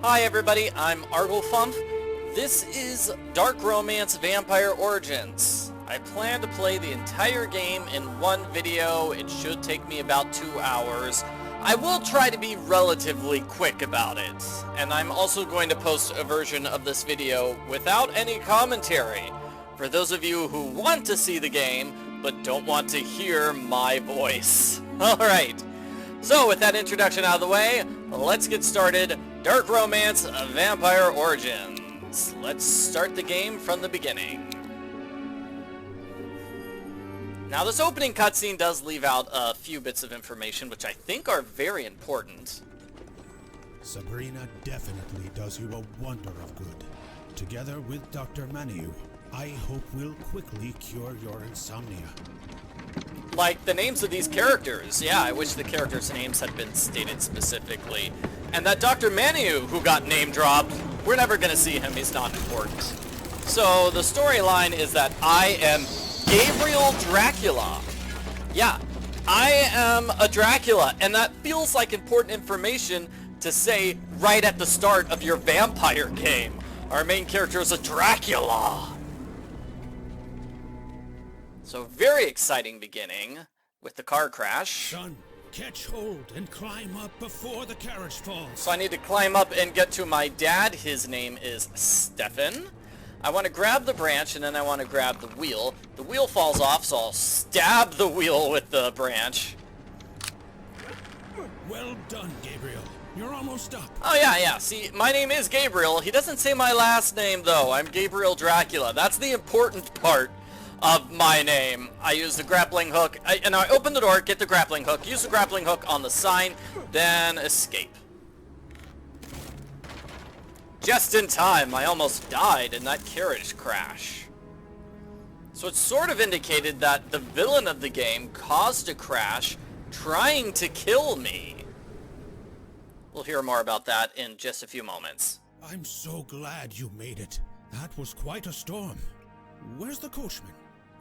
Hi everybody, I'm Arglefump. This is Dark Romance Vampire Origins. I plan to play the entire game in one video. It should take me about 2 hours. I will try to be relatively quick about it. And I'm also going to post a version of this video without any commentary. For those of you who want to see the game, but don't want to hear my voice. Alright, so with that introduction out of the way, let's get started. Dark Romance Vampire Origins. Let's start the game from the beginning. Now this opening cutscene does leave out a few bits of information which I think are very important. Sabrina definitely does you a wonder of good. Together with Dr. Manu, I hope we'll quickly cure your insomnia. Like the names of these characters. Yeah, I wish the characters' names had been stated specifically. And that Dr. Manu who got name dropped, we're never going to see him, he's not important. So the storyline is that I am Gabriel Dracula. Yeah, I am a Dracula, and that feels like important information to say right at the start of your vampire game. Our main character is a Dracula. So very exciting beginning with the car crash. Son, catch hold and climb up before the carriage falls. So I need to climb up and get to my dad. His name is Stefan. I want to grab the branch and then I want to grab the wheel. The wheel falls off, so I'll stab the wheel with the branch. Well done, Gabriel. You're almost up. Oh yeah. See, my name is Gabriel. He doesn't say my last name though. I'm Gabriel Dracula. That's the important part of my name. I use the grappling hook, and I open the door, get the grappling hook, use the grappling hook on the sign, then escape. Just in time, I almost died in that carriage crash. So it's sort of indicated that the villain of the game caused a crash trying to kill me. We'll hear more about that in just a few moments. I'm so glad you made it. That was quite a storm. Where's the coachman?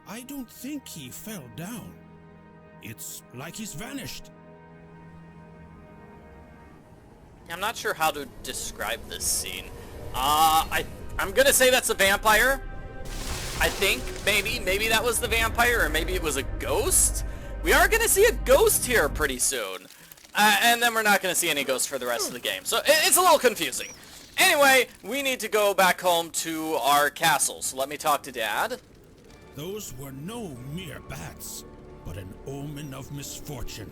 I don't think he fell down. It's like he's vanished. I'm not sure how to describe this scene. I'm gonna say that's a vampire. I think maybe that was the vampire, or maybe it was a ghost. We are gonna see a ghost here pretty soon. And then we're not gonna see any ghosts for the rest of the game. So it's a little confusing. Anyway, we need to go back home to our castle. So let me talk to Dad. Those were no mere bats, but an omen of misfortune.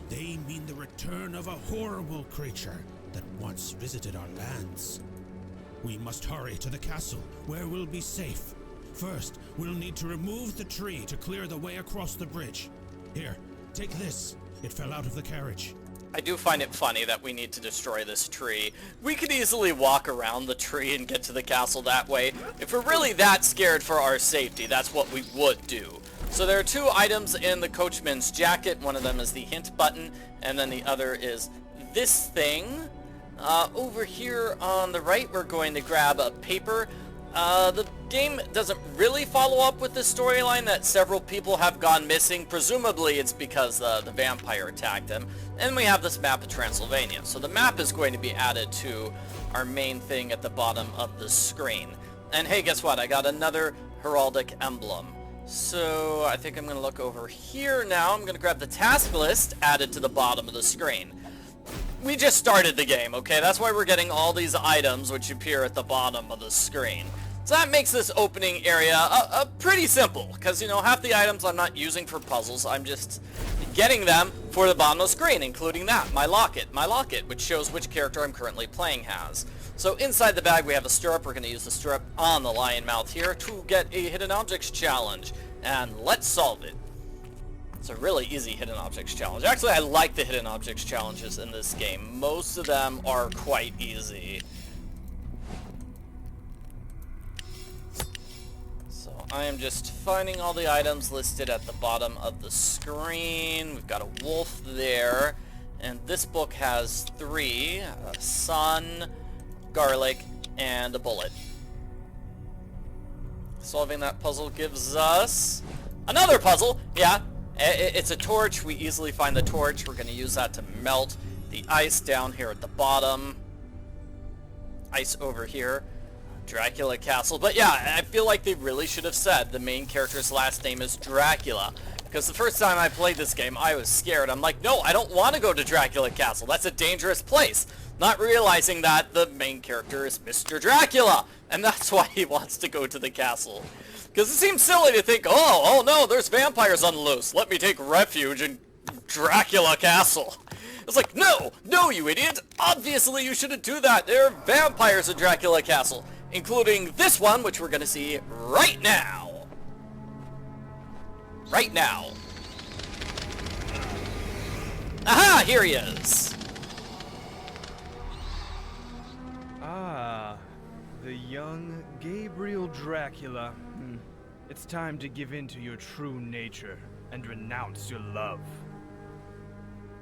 They mean the return of a horrible creature that once visited our lands. We must hurry to the castle, where we'll be safe. First, we'll need to remove the tree to clear the way across the bridge. Here, take this. It fell out of the carriage. I do find it funny that we need to destroy this tree. We could easily walk around the tree and get to the castle that way. If we're really that scared for our safety, that's what we would do. So there are 2 items in the coachman's jacket. One of them is the hint button, and then the other is this thing. Over here on the right, we're going to grab a paper. The game doesn't really follow up with the storyline that several people have gone missing. Presumably it's because the vampire attacked them. And we have this map of Transylvania. So the map is going to be added to our main thing at the bottom of the screen. And hey, guess what? I got another heraldic emblem. So I think I'm going to look over here now. I'm going to grab the task list added to the bottom of the screen. We just started the game, okay? That's why we're getting all these items which appear at the bottom of the screen. So that makes this opening area pretty simple, because, you know, half the items I'm not using for puzzles. I'm just getting them for the bottom of the screen, including that, my locket, which shows which character I'm currently playing as. So inside the bag we have a stirrup. We're going to use the stirrup on the lion mouth here to get a hidden objects challenge, and let's solve it. It's a really easy hidden objects challenge. Actually, I like the hidden objects challenges in this game. Most of them are quite easy. So I am just finding all the items listed at the bottom of the screen. We've got a wolf there. And this book has 3. A sun, garlic, and a bullet. Solving that puzzle gives us another puzzle. Yeah. It's a torch. We easily find the torch. We're going to use that to melt the ice down here at the bottom. ice over here. Dracula Castle. But yeah, I feel like they really should have said the main character's last name is Dracula. Because the first time I played this game, I was scared. I'm like, no, I don't want to go to Dracula Castle. That's a dangerous place. Not realizing that the main character is Mr. Dracula. And that's why he wants to go to the castle. Because it seems silly to think, oh no, there's vampires on the loose. Let me take refuge in Dracula Castle. It's like, no, you idiot. Obviously you shouldn't do that. There are vampires in Dracula Castle. Including this one, which we're going to see right now. Right now. Aha, here he is. Ah, the young Gabriel Dracula. It's time to give in to your true nature and renounce your love.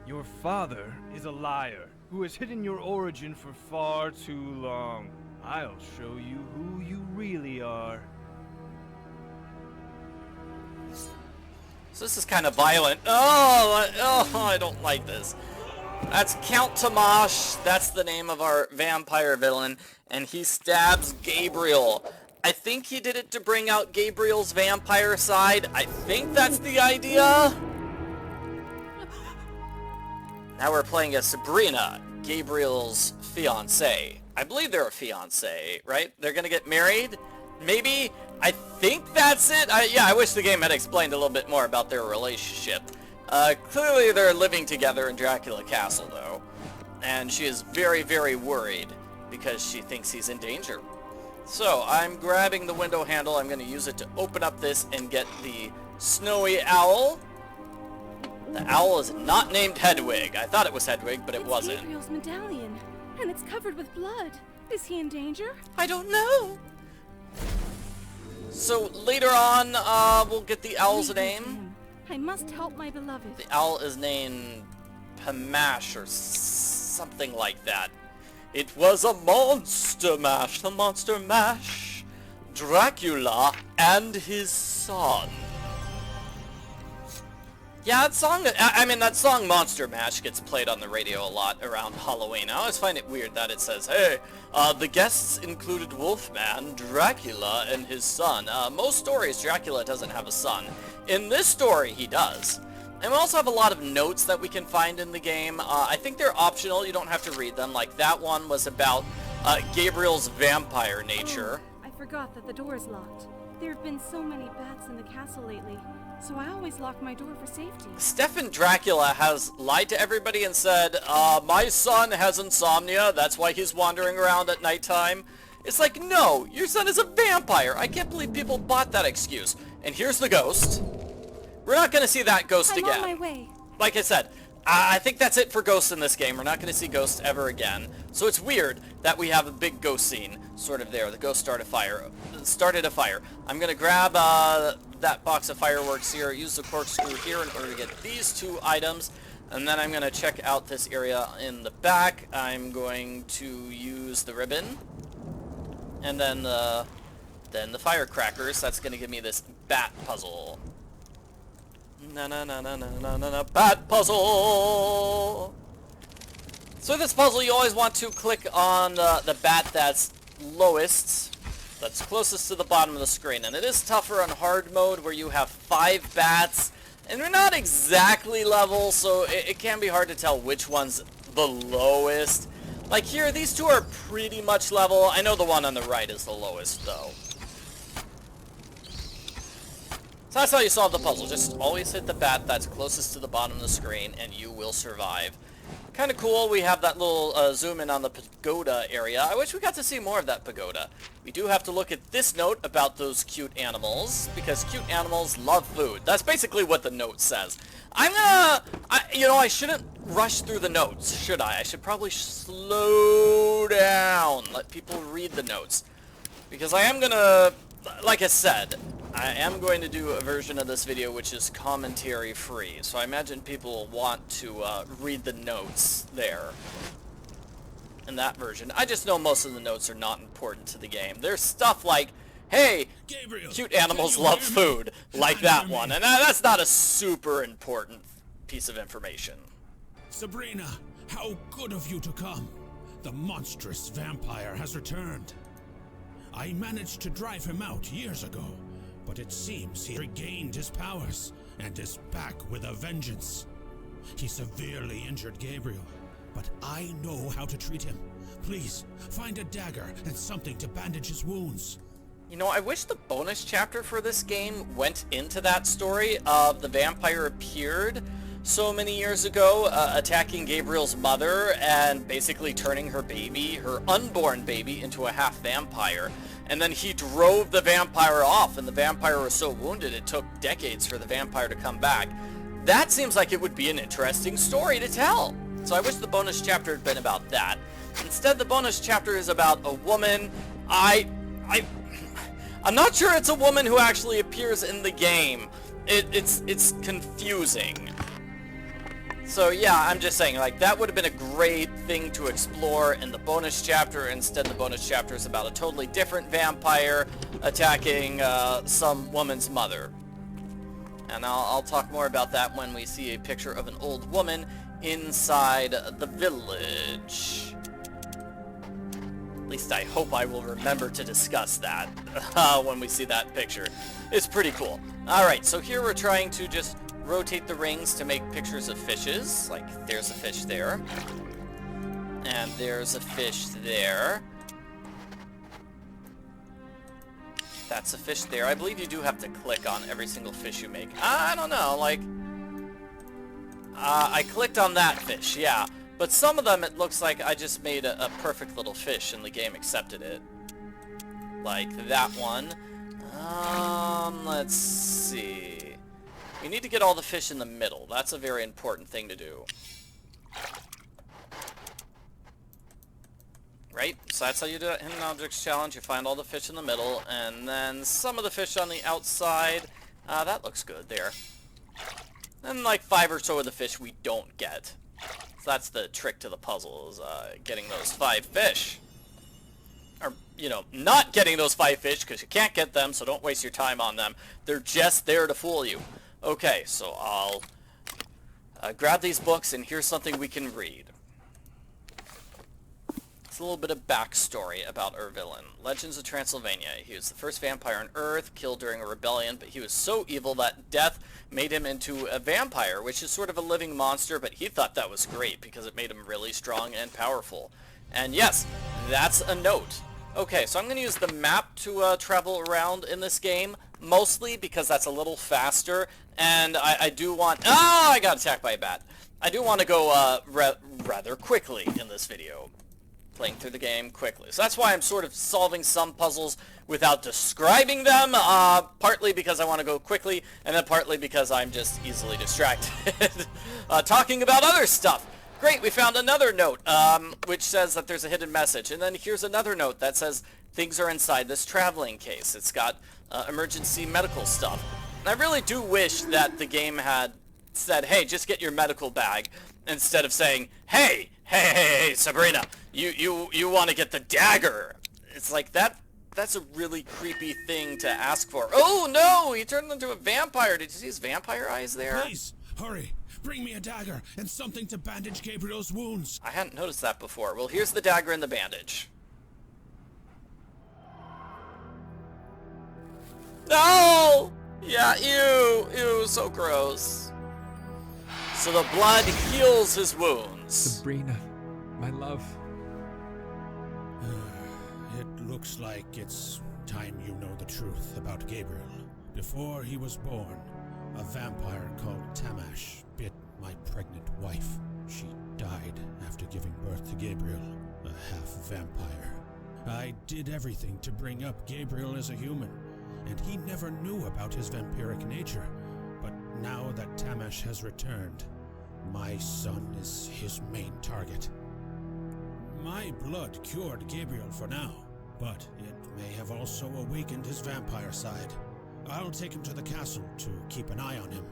Your father is a liar who has hidden your origin for far too long. I'll show you who you really are. So this is kind of violent. Oh, I don't like this. That's Count Tamash. That's the name of our vampire villain. And he stabs Gabriel. I think he did it to bring out Gabriel's vampire side. I think that's the idea. Now we're playing as Sabrina, Gabriel's fiancée. I believe they're a fiancé, right? They're gonna get married? Maybe? I think that's it. Yeah, I wish the game had explained a little bit more about their relationship. Clearly they're living together in Dracula Castle, though. And she is very, very worried because she thinks he's in danger. So, I'm grabbing the window handle. I'm gonna use it to open up this and get the snowy owl. The owl is not named Hedwig. I thought it was Hedwig, but it wasn't. It's Gabriel's medallion, and it's covered with blood. Is he in danger? I don't know. So later on, we'll get the owl's name. I must help my beloved. The owl is named Tamash or something like that. It was a monster mash. The monster mash. Dracula and his son. Yeah, that song, that song Monster Mash gets played on the radio a lot around Halloween. I always find it weird that it says, hey, the guests included Wolfman, Dracula, and his son. Most stories, Dracula doesn't have a son. In this story, he does. And we also have a lot of notes that we can find in the game. I think they're optional, you don't have to read them. Like that one was about Gabriel's vampire nature. Oh, I forgot that the door is locked. There have been so many bats in the castle lately, so I always lock my door for safety. Stefan Dracula has lied to everybody and said, my son has insomnia, that's why he's wandering around at nighttime. It's like, no, your son is a vampire. I can't believe people bought that excuse. And here's the ghost. We're not going to see that ghost again. I'm on my way. Like I said, I think that's it for ghosts in this game. We're not going to see ghosts ever again. So it's weird that we have a big ghost scene sort of there. The ghost started a fire. I'm going to grab that box of fireworks here, use the corkscrew here in order to get these two items, and then I'm going to check out this area in the back. I'm going to use the ribbon, and then the firecrackers. That's going to give me this bat puzzle. Bat puzzle! So this puzzle, you always want to click on the bat that's lowest, that's closest to the bottom of the screen. And it is tougher on hard mode where you have 5 bats, and they're not exactly level, so it can be hard to tell which one's the lowest. Like here, these two are pretty much level. I know the one on the right is the lowest, though. So that's how you solve the puzzle. Just always hit the bat that's closest to the bottom of the screen, and you will survive. Kind of cool, we have that little zoom in on the pagoda area. I wish we got to see more of that pagoda. We do have to look at this note about those cute animals, because cute animals love food. That's basically what the note says. I shouldn't rush through the notes, should I? I should probably slow down, let people read the notes. Because I am gonna, like I said, I am going to do a version of this video which is commentary free, so I imagine people will want to read the notes there in that version. I just know most of the notes are not important to the game. There's stuff like, hey, Gabriel, cute animals love food, like that one, and that's not a super important piece of information. Sabrina, how good of you to come. The monstrous vampire has returned. I managed to drive him out years ago, but it seems he regained his powers and is back with a vengeance. He severely injured Gabriel, but I know how to treat him. Please, find a dagger and something to bandage his wounds. You know, I wish the bonus chapter for this game went into that story of the vampire appeared so many years ago, attacking Gabriel's mother and basically turning her baby, her unborn baby, into a half vampire. And then he drove the vampire off, and the vampire was so wounded it took decades for the vampire to come back. That seems like it would be an interesting story to tell. So I wish the bonus chapter had been about that. Instead, the bonus chapter is about a woman. I'm not sure it's a woman who actually appears in the game. It's confusing. So yeah, I'm just saying, like, that would have been a great thing to explore in the bonus chapter. Instead, the bonus chapter is about a totally different vampire attacking some woman's mother. And I'll talk more about that when we see a picture of an old woman inside the village. At least I hope I will remember to discuss that when we see that picture. It's pretty cool. Alright, so here we're trying to just rotate the rings to make pictures of fishes. Like, there's a fish there. And there's a fish there. That's a fish there. I believe you do have to click on every single fish you make. I don't know, like... I clicked on that fish, yeah. But some of them, it looks like I just made a perfect little fish and the game accepted it. Like that one. Let's see. We need to get all the fish in the middle. That's a very important thing to do. Right? So that's how you do it in an objects challenge. You find all the fish in the middle, and then some of the fish on the outside. That looks good there. And like 5 or so of the fish we don't get. So that's the trick to the puzzle, is getting those 5 fish. Or, you know, not getting those 5 fish, because you can't get them, so don't waste your time on them. They're just there to fool you. Okay, so I'll grab these books, and here's something we can read. It's a little bit of backstory about our villain. Legends of Transylvania. He was the first vampire on Earth, killed during a rebellion, but he was so evil that death made him into a vampire, which is sort of a living monster, but he thought that was great because it made him really strong and powerful. And yes, that's a note. Okay, so I'm going to use the map to travel around in this game, mostly because that's a little faster, and I do want... Oh, I got attacked by a bat. I do want to go rather quickly in this video. Playing through the game quickly. So that's why I'm sort of solving some puzzles without describing them, partly because I want to go quickly, and then partly because I'm just easily distracted. Talking about other stuff. Great, we found another note, which says that there's a hidden message. And then here's another note that says things are inside this traveling case. It's got emergency medical stuff. And I really do wish that the game had said, hey, just get your medical bag, instead of saying, hey, Sabrina, you want to get the dagger. It's like, that's a really creepy thing to ask for. Oh, no, he turned into a vampire. Did you see his vampire eyes there? Please, hurry. Bring me a dagger and something to bandage Gabriel's wounds. I hadn't noticed that before. Well, here's the dagger and the bandage. No! Yeah, ew, so gross. So the blood heals his wounds. Sabrina, my love. It looks like it's time you know the truth about Gabriel. Before he was born, a vampire called Tamash bit my pregnant wife. She died after giving birth to Gabriel, a half-vampire. I did everything to bring up Gabriel as a human, and he never knew about his vampiric nature. But now that Tamash has returned, my son is his main target. My blood cured Gabriel for now, but it may have also awakened his vampire side. I'll take him to the castle to keep an eye on him.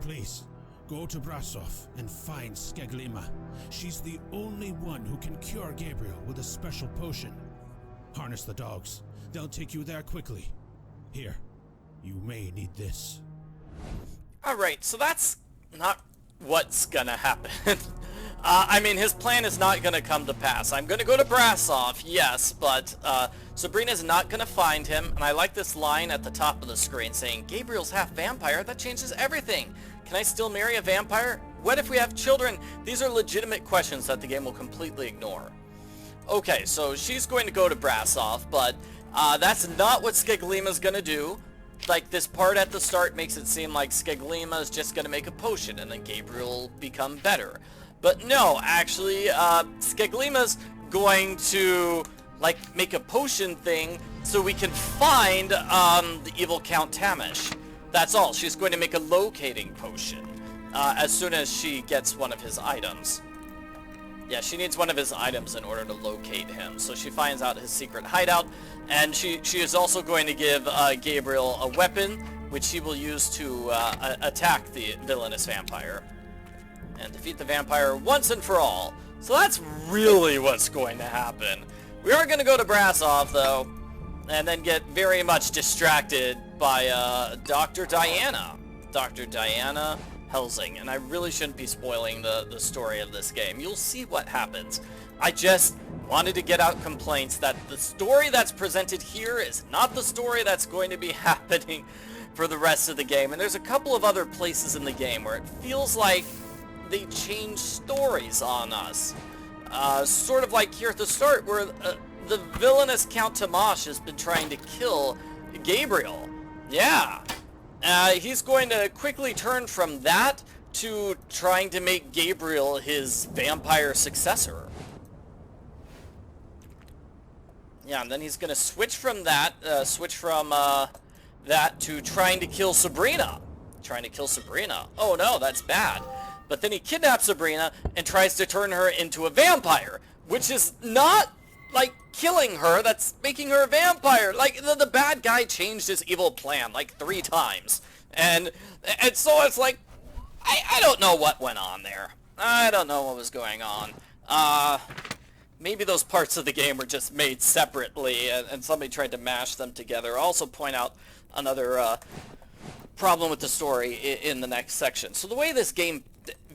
Please, go to Brasov and find Skeglima. She's the only one who can cure Gabriel with a special potion. Harness the dogs. They'll take you there quickly. Here, you may need this. Alright, so that's not what's gonna happen. I mean, his plan is not going to come to pass. I'm going to go to Brasov, yes, but Sabrina's not going to find him. And I like this line at the top of the screen saying, Gabriel's half vampire. That changes everything. Can I still marry a vampire? What if we have children? These are legitimate questions that the game will completely ignore. Okay, so she's going to go to Brasov, but that's not what Skeglima's going to do. Like, this part at the start makes it seem like Skeglima is just going to make a potion and then Gabriel will become better. But no, actually, Skeglima's going to, like, make a potion thing so we can find the evil Count Tamash. That's all. She's going to make a locating potion as soon as she gets one of his items. Yeah, she needs one of his items in order to locate him. So she finds out his secret hideout, and she is also going to give Gabriel a weapon, which he will use to attack the villainous vampire. And defeat the vampire once and for all. So that's really what's going to happen. We are going to go to Brasov, though, and then get very much distracted by Dr. Diana. Dr. Diana Helsing. And I really shouldn't be spoiling the story of this game. You'll see what happens. I just wanted to get out complaints that the story that's presented here is not the story that's going to be happening for the rest of the game. And there's a couple of other places in the game where it feels like they change stories on us. Sort of like here at the start where the villainous Count Tamash has been trying to kill Gabriel. Yeah. He's going to quickly turn from that to trying to make Gabriel his vampire successor. Yeah, and then he's going to switch from that, that to trying to kill Sabrina. Trying to kill Sabrina. Oh no, that's bad. But then he kidnaps Sabrina and tries to turn her into a vampire, which is not, like, killing her, that's making her a vampire. Like, the bad guy changed his evil plan, like, 3 times. And so it's like, I don't know what went on there. I don't know what was going on. Maybe those parts of the game were just made separately, and somebody tried to mash them together. I'll also point out another problem with the story in the next section. So the way this game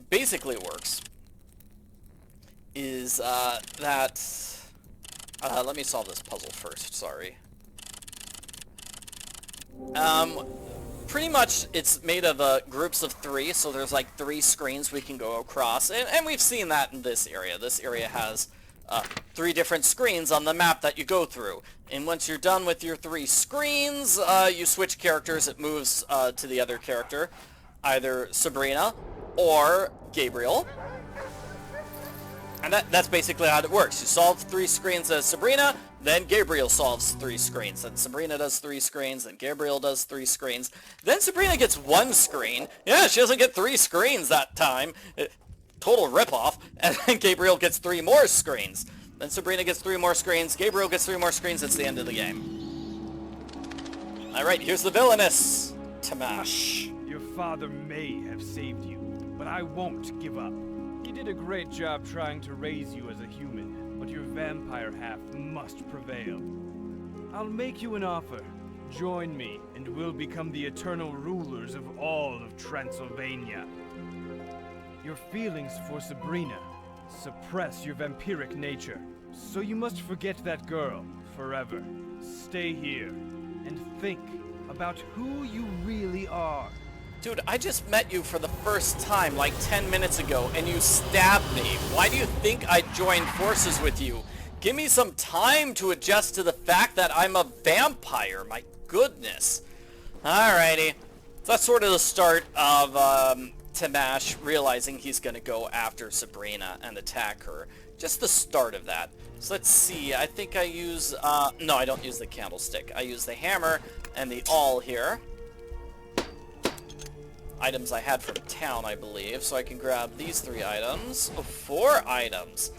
basically works is that... let me solve this puzzle first, sorry. Pretty much it's made of groups of 3, so there's like 3 screens we can go across, and we've seen that in this area. This area has 3 different screens on the map that you go through. And once you're done with your 3 screens, you switch characters. It moves to the other character, either Sabrina or Gabriel. And that's basically how it works. You solve 3 screens as Sabrina, then Gabriel solves 3 screens. Then Sabrina does 3 screens, then Gabriel does 3 screens. Then Sabrina gets 1 screen. Yeah, she doesn't get 3 screens that time. Total ripoff. And then Gabriel gets 3 more screens. Then Sabrina gets 3 more screens. Gabriel gets 3 more screens. It's the end of the game. Alright, here's the villainous Tamash. Your father may have saved you, but I won't give up. He did a great job trying to raise you as a human, but your vampire half must prevail. I'll make you an offer. Join me, and we'll become the eternal rulers of all of Transylvania. Your feelings for Sabrina suppress your vampiric nature, so you must forget that girl forever. Stay here, and think about who you really are. Dude, I just met you for the first time like 10 minutes ago, and you stabbed me. Why do you think I joined forces with you? Give me some time to adjust to the fact that I'm a vampire. My goodness. Alrighty. So that's sort of the start of Tamash realizing he's going to go after Sabrina and attack her. Just the start of that. So let's see. I think I use... no, I don't use the candlestick. I use the hammer and the awl here. Items I had from town, I believe. So I can grab these 3 items. Oh, 4 items.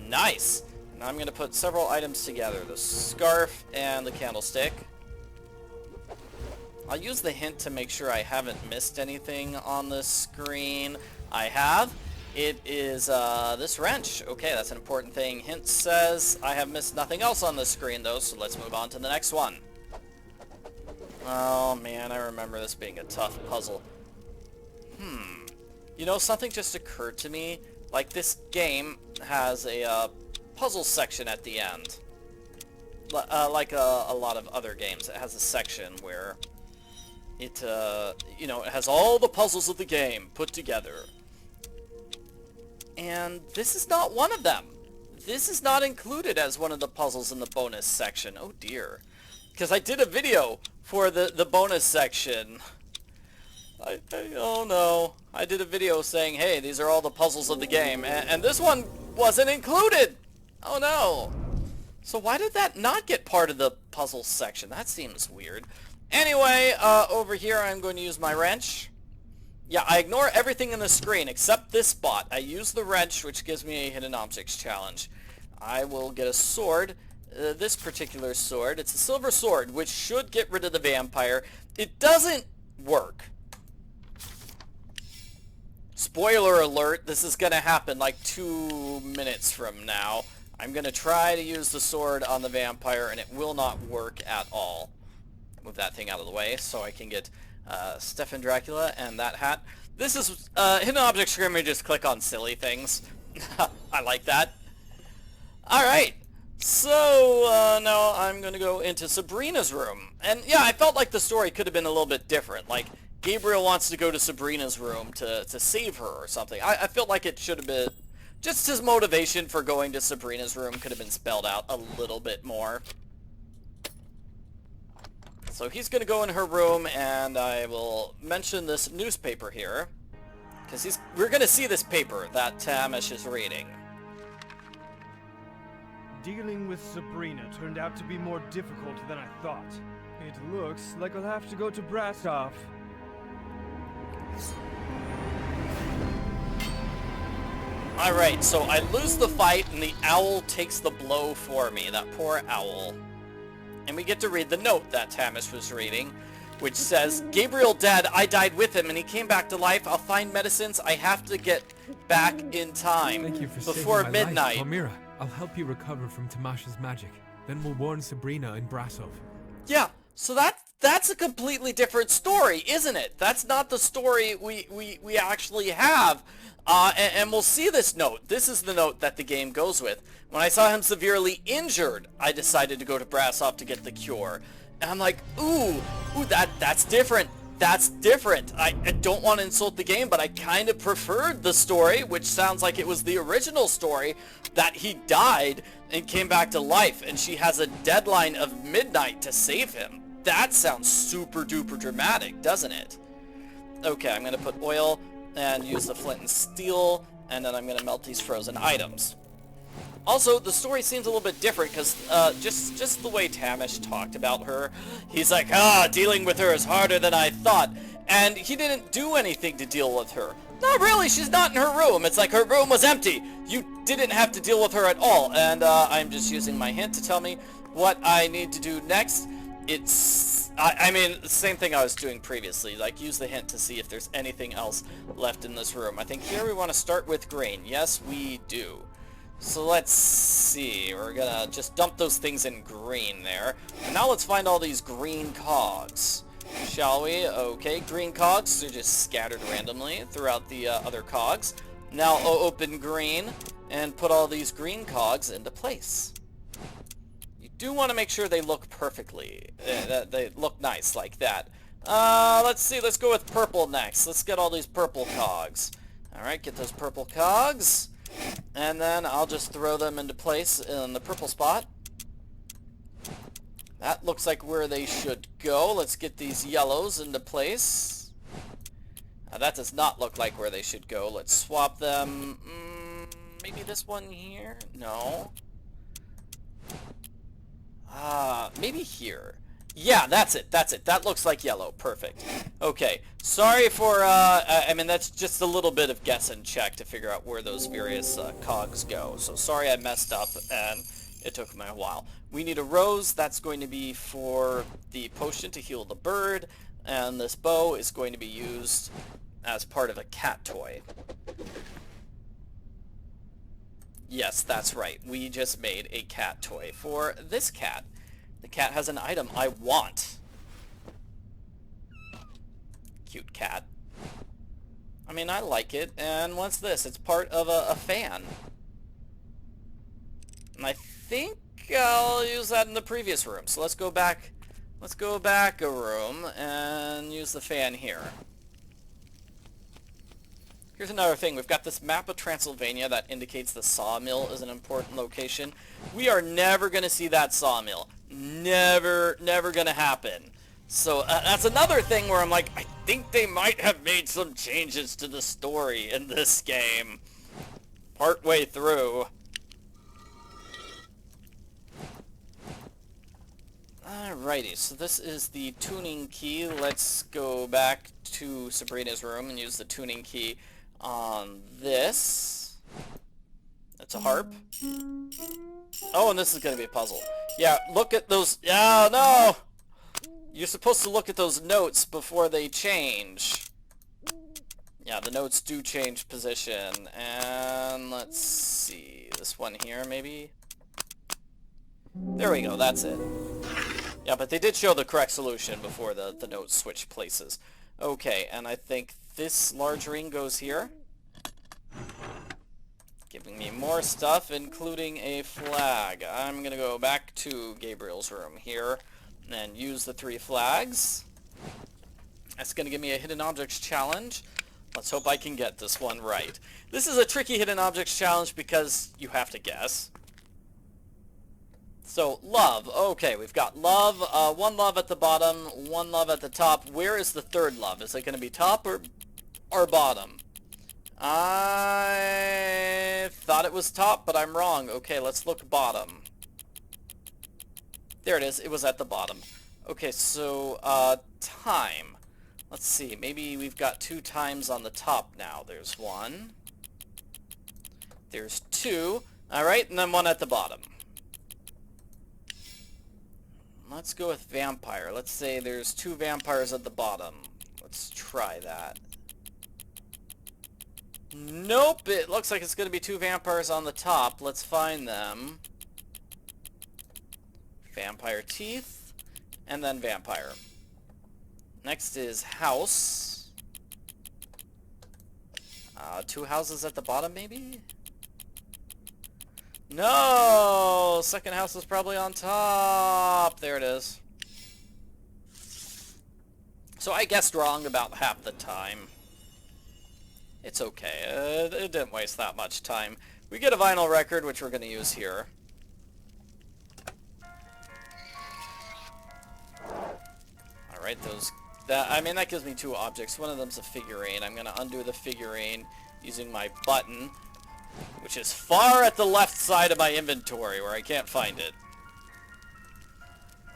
Nice. Now I'm going to put several items together. The scarf and the candlestick. I'll use the hint to make sure I haven't missed anything on the screen. I have. It is this wrench. Okay, that's an important thing. Hint says I have missed nothing else on the screen, though, so let's move on to the next one. Oh, man, I remember this being a tough puzzle. You know, something just occurred to me. Like, this game has a puzzle section at the end. Like a lot of other games, it has a section where it, you know, it has all the puzzles of the game put together. And this is not one of them. This is not included as one of the puzzles in the bonus section. Oh dear. Because I did a video for the bonus section. Oh no. I did a video saying, hey, these are all the puzzles of the game. And this one wasn't included. Oh no. So why did that not get part of the puzzle section? That seems weird. Anyway, over here I'm going to use my wrench. Yeah, I ignore everything in the screen except this spot. I use the wrench, which gives me a hidden objects challenge. I will get a sword. This particular sword, it's a silver sword, which should get rid of the vampire. It doesn't work. Spoiler alert, this is going to happen like 2 minutes from now. I'm going to try to use the sword on the vampire, and it will not work at all. Move that thing out of the way so I can get Stefan Dracula and that hat. This is hidden object screen where you just click on silly things. I like that. Alright, so now I'm going to go into Sabrina's room. And yeah, I felt like the story could have been a little bit different. Like, Gabriel wants to go to Sabrina's room to save her or something. I felt like it should have been... Just his motivation for going to Sabrina's room could have been spelled out a little bit more. So he's going to go in her room, and I will mention this newspaper here. Because we're going to see this paper that Tamash is reading. Dealing with Sabrina turned out to be more difficult than I thought. It looks like I'll have to go to Brasov. Alright, so I lose the fight and the owl takes the blow for me, that poor owl. And we get to read the note that Tamash was reading, which says, Gabriel dead, I died with him and he came back to life. I'll find medicines, I have to get back in time. Thank you for before saving my midnight. life, Palmyra. I'll help you recover from Tamash's magic. Then we'll warn Sabrina in Brasov. Yeah, so that's a completely different story, isn't it? That's not the story we actually have. And we'll see this note. This is the note that the game goes with. When I saw him severely injured, I decided to go to Brasov to get the cure. And I'm like, ooh, that's different. That's different. I don't want to insult the game, but I kind of preferred the story, which sounds like it was the original story, that he died and came back to life, and she has a deadline of midnight to save him. That sounds super duper dramatic, doesn't it? Okay, I'm going to put oil and use the flint and steel, and then I'm going to melt these frozen items. Also, the story seems a little bit different because just the way Tamash talked about her, he's like, dealing with her is harder than I thought, and he didn't do anything to deal with her. Not really, she's not in her room. It's like her room was empty. You didn't have to deal with her at all, and I'm just using my hint to tell me what I need to do next. I mean, the same thing I was doing previously, like use the hint to see if there's anything else left in this room. I think here we want to start with green. Yes, we do. So let's see, we're gonna just dump those things in green there. And now let's find all these green cogs, shall we? Okay, green cogs are just scattered randomly throughout the other cogs. Now open green and put all these green cogs into place. You do want to make sure they look perfectly, that they look nice like that. Let's see, let's go with purple next. Let's get all these purple cogs. Alright, get those purple cogs. And then I'll just throw them into place in the purple spot. That looks like where they should go. Let's get these yellows into place. That does not look like where they should go. Let's swap them. Maybe this one here? No. Maybe here. Yeah, that's it. That's it. That looks like yellow. Perfect. Okay. Sorry for, I mean, that's just a little bit of guess and check to figure out where those various cogs go. So sorry I messed up and it took me a while. We need a rose. That's going to be for the potion to heal the bird. And this bow is going to be used as part of a cat toy. Yes, that's right. We just made a cat toy for this cat. The cat has an item I want. Cute cat. I mean, I like it. And what's this? It's part of a fan. And I think I'll use that in the previous room. So let's go back. Let's go back a room and use the fan here. Here's another thing. We've got this map of Transylvania that indicates the sawmill is an important location. We are never going to see that sawmill. Never going to happen. So that's another thing where I'm like, I think they might have made some changes to the story in this game. Partway through. Alrighty, so this is the tuning key. Let's go back to Sabrina's room and use the tuning key on this. It's a harp. Oh, and this is going to be a puzzle. Yeah, look at those. Oh, no! You're supposed to look at those notes before they change. Yeah, the notes do change position. And let's see. This one here, maybe? There we go, that's it. Yeah, but they did show the correct solution before the notes switch places. Okay, and I think this large ring goes here. Giving me more stuff, including a flag. I'm going to go back to Gabriel's room here and use the 3 flags. That's going to give me a hidden objects challenge. Let's hope I can get this one right. This is a tricky hidden objects challenge because you have to guess. So, love. Okay, we've got love. 1 love at the bottom, 1 love at the top. Where is the 3rd love? Is it going to be top or bottom? I thought it was top, but I'm wrong. Okay, let's look bottom. There it is. It was at the bottom. Okay, so, time. Let's see. Maybe we've got 2 times on the top now. There's 1. There's 2. Alright, and then 1 at the bottom. Let's go with vampire. Let's say there's 2 vampires at the bottom. Let's try that. Nope, it looks like it's going to be 2 vampires on the top. Let's find them. Vampire teeth, and then vampire. Next is house. 2 houses at the bottom, maybe? No! 2nd house is probably on top. There it is. So I guessed wrong about half the time. It's okay. It didn't waste that much time. We get a vinyl record, which we're going to use here. Alright, I mean, that gives me 2 objects. One of them's a figurine. I'm going to undo the figurine using my button, which is far at the left side of my inventory where I can't find it.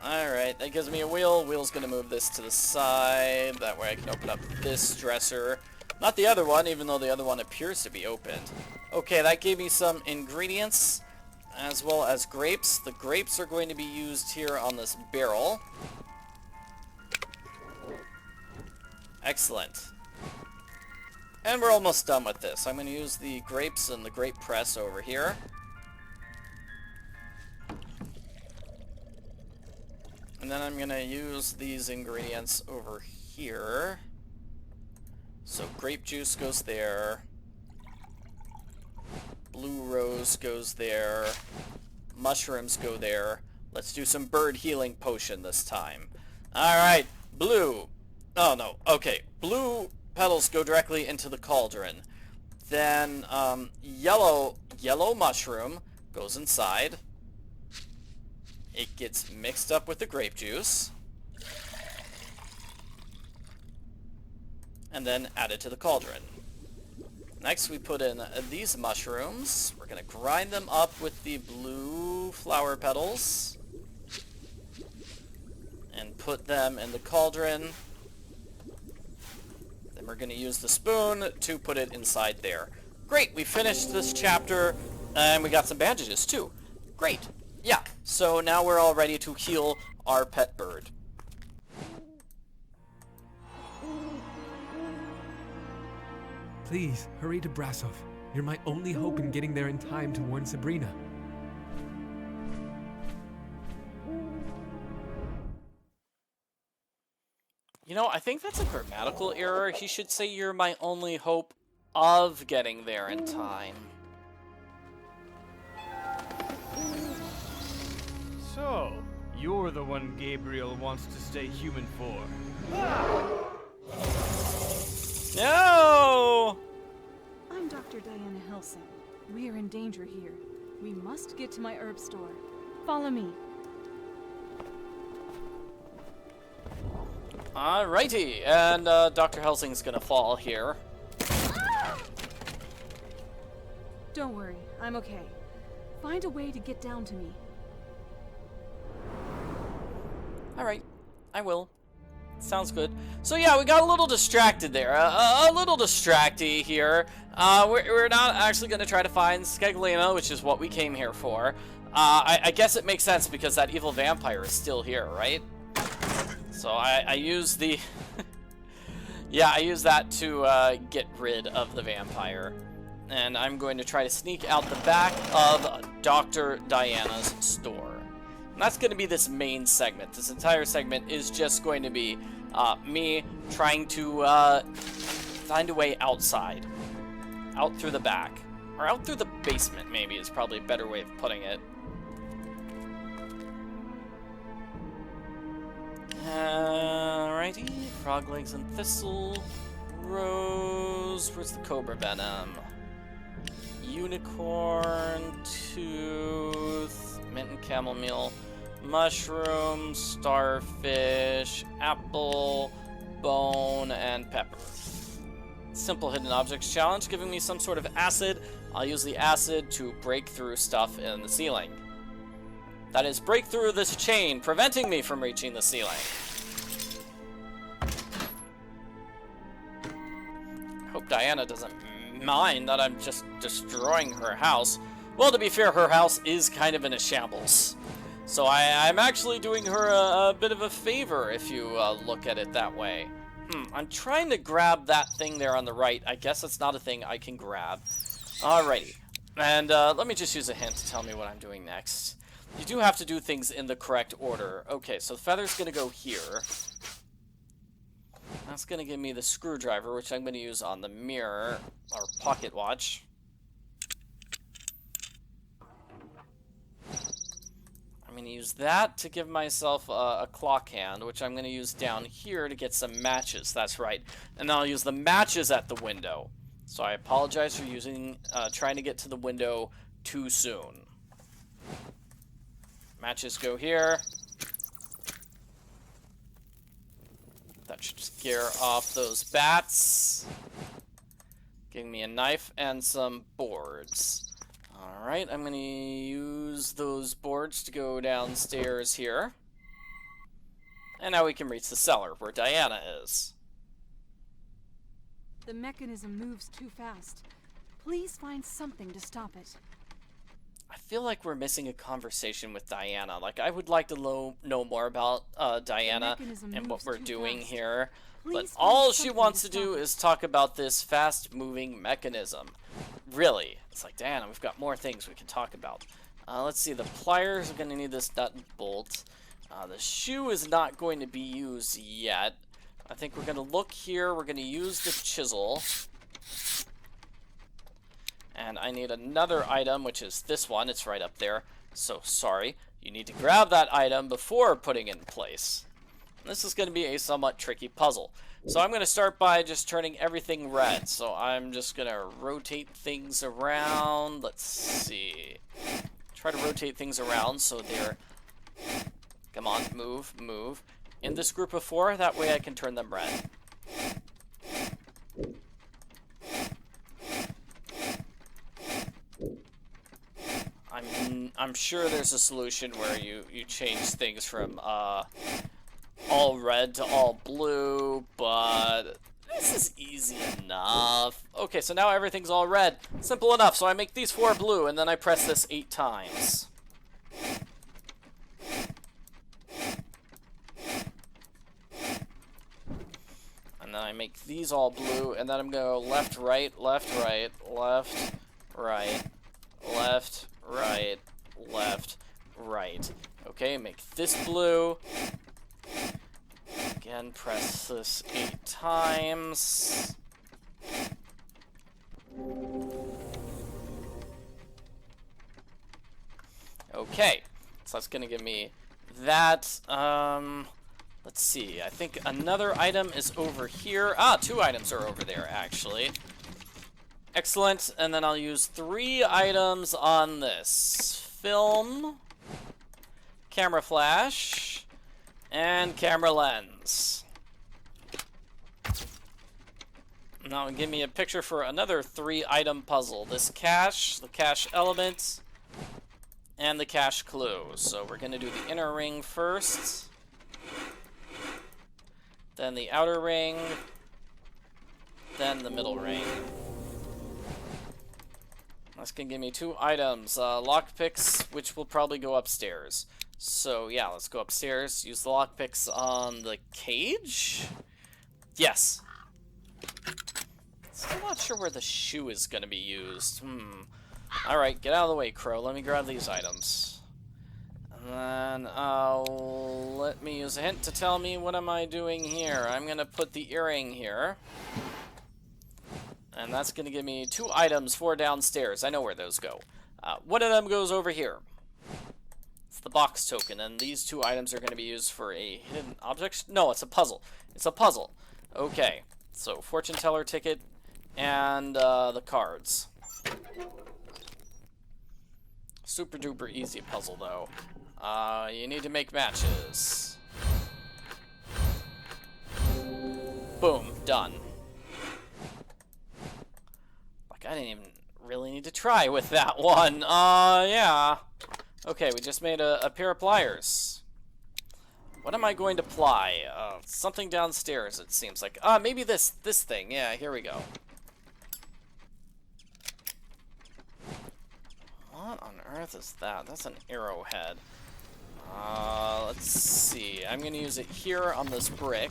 Alright, that gives me a wheel. Wheel's going to move this to the side. That way I can open up this dresser. Not the other one, even though the other one appears to be opened. Okay, that gave me some ingredients as well as grapes. The grapes are going to be used here on this barrel. Excellent. And we're almost done with this. I'm going to use the grapes and the grape press over here. And then I'm going to use these ingredients over here. So grape juice goes there. Blue rose goes there. Mushrooms go there. Let's do some bird healing potion this time. Alright, blue. Oh no, okay. Blue petals go directly into the cauldron. Then yellow mushroom goes inside. It gets mixed up with the grape juice. And then added to the cauldron. Next we put in these mushrooms. We're going to grind them up with the blue flower petals. And put them in the cauldron. Then we're going to use the spoon to put it inside there. Great, we finished this chapter, and we got some bandages too. Great. Yeah, so now we're all ready to heal our pet bird. Please, hurry to Brasov. You're my only hope in getting there in time to warn Sabrina. You know, I think that's a grammatical error. He should say you're my only hope of getting there in time. So, you're the one Gabriel wants to stay human for. No! I'm Dr. Diana Helsing. We are in danger here. We must get to my herb store. Follow me. Alrighty, and Dr. Helsing's gonna fall here. Don't worry, I'm okay. Find a way to get down to me. Alright, I will. Sounds good. So yeah, we got a little distracted there. A little distracty here. We're not actually going to try to find Skeglina, which is what we came here for. I guess it makes sense because that evil vampire is still here, right? So I use the... yeah, I use that to get rid of the vampire. And I'm going to try to sneak out the back of Dr. Diana's store. And that's going to be this main segment. This entire segment is just going to be me trying to find a way outside. Out through the back. Or out through the basement, maybe, is probably a better way of putting it. Alrighty. Frog legs and thistle. Rose. Where's the cobra venom? Unicorn. Tooth. Mint and chamomile. Mushroom, starfish, apple, bone, and pepper. Simple hidden objects challenge, giving me some sort of acid. I'll use the acid to break through stuff in the ceiling. That is, break through this chain, preventing me from reaching the ceiling. Hope Diana doesn't mind that I'm just destroying her house. Well, to be fair, her house is kind of in a shambles. So I'm actually doing her a bit of a favor if you look at it that way. I'm trying to grab that thing there on the right. I guess it's not a thing I can grab. Alrighty. And let me just use a hint to tell me what I'm doing next. You do have to do things in the correct order. Okay, so the feather's going to go here. That's going to give me the screwdriver, which I'm going to use on the mirror, or pocket watch. I'm going to use that to give myself a clock hand, which I'm going to use down here to get some matches. That's right. And then I'll use the matches at the window. So I apologize for trying to get to the window too soon. Matches go here. That should scare off those bats. Giving me a knife and some boards. Alright, I'm going to use those boards to go downstairs here. And now we can reach the cellar, where Diana is. The mechanism moves too fast. Please find something to stop it. I feel like we're missing a conversation with Diana. Like, I would like to know more about Diana and what we're doing here. But all she wants to do is talk about this fast-moving mechanism. Really. It's like, Diana, we've got more things we can talk about. Let's see, the pliers are going to need this nut and bolt. The shoe is not going to be used yet. I think we're going to look here. We're going to use the chisel. And I need another item, which is this one. It's right up there. So, sorry. You need to grab that item before putting it in place. This is going to be a somewhat tricky puzzle. So I'm going to start by just turning everything red. So I'm just going to rotate things around. Let's see. Try to rotate things around so they're... Come on, move, move. In this group of 4, that way I can turn them red. I'm sure there's a solution where you change things from all red to all blue, but this is easy enough. Okay, so now everything's all red. Simple enough. So I make these 4 blue, and then I press this 8 times. And then I make these all blue, and then I'm going to go left, right, left, right, left, right, left, right, left, right. Okay, make this blue. Again, press this 8 times. Okay, so that's gonna give me that. Let's see, I think another item is over here. Ah, 2 items are over there, actually. Excellent, and then I'll use 3 items on this. Film, camera flash, and camera lens. Now give me a picture for another 3-item puzzle. This cache, the cache element, and the cache clue. So we're gonna do the inner ring first. Then the outer ring, then the middle ring. That's gonna give me 2 items, lockpicks, which will probably go upstairs. So yeah, let's go upstairs, use the lockpicks on the cage? Yes. Still not sure where the shoe is gonna be used. Alright, get out of the way, Crow. Let me grab these items. And then, let me use a hint to tell me what am I doing here. I'm gonna put the earring here. And that's gonna give me 2 items for downstairs. I know where those go. One of them goes over here. It's the box token, and these 2 items are gonna be used for a hidden object. No, it's a puzzle. It's a puzzle. Okay, so fortune teller ticket and the cards. Super duper easy puzzle though. You need to make matches. Boom, done. Like, I didn't even really need to try with that one. Yeah. Okay, we just made a pair of pliers. What am I going to ply? Something downstairs, it seems like. Maybe this thing. Yeah, here we go. What on earth is that? That's an arrowhead. Let's see. I'm gonna use it here on this brick.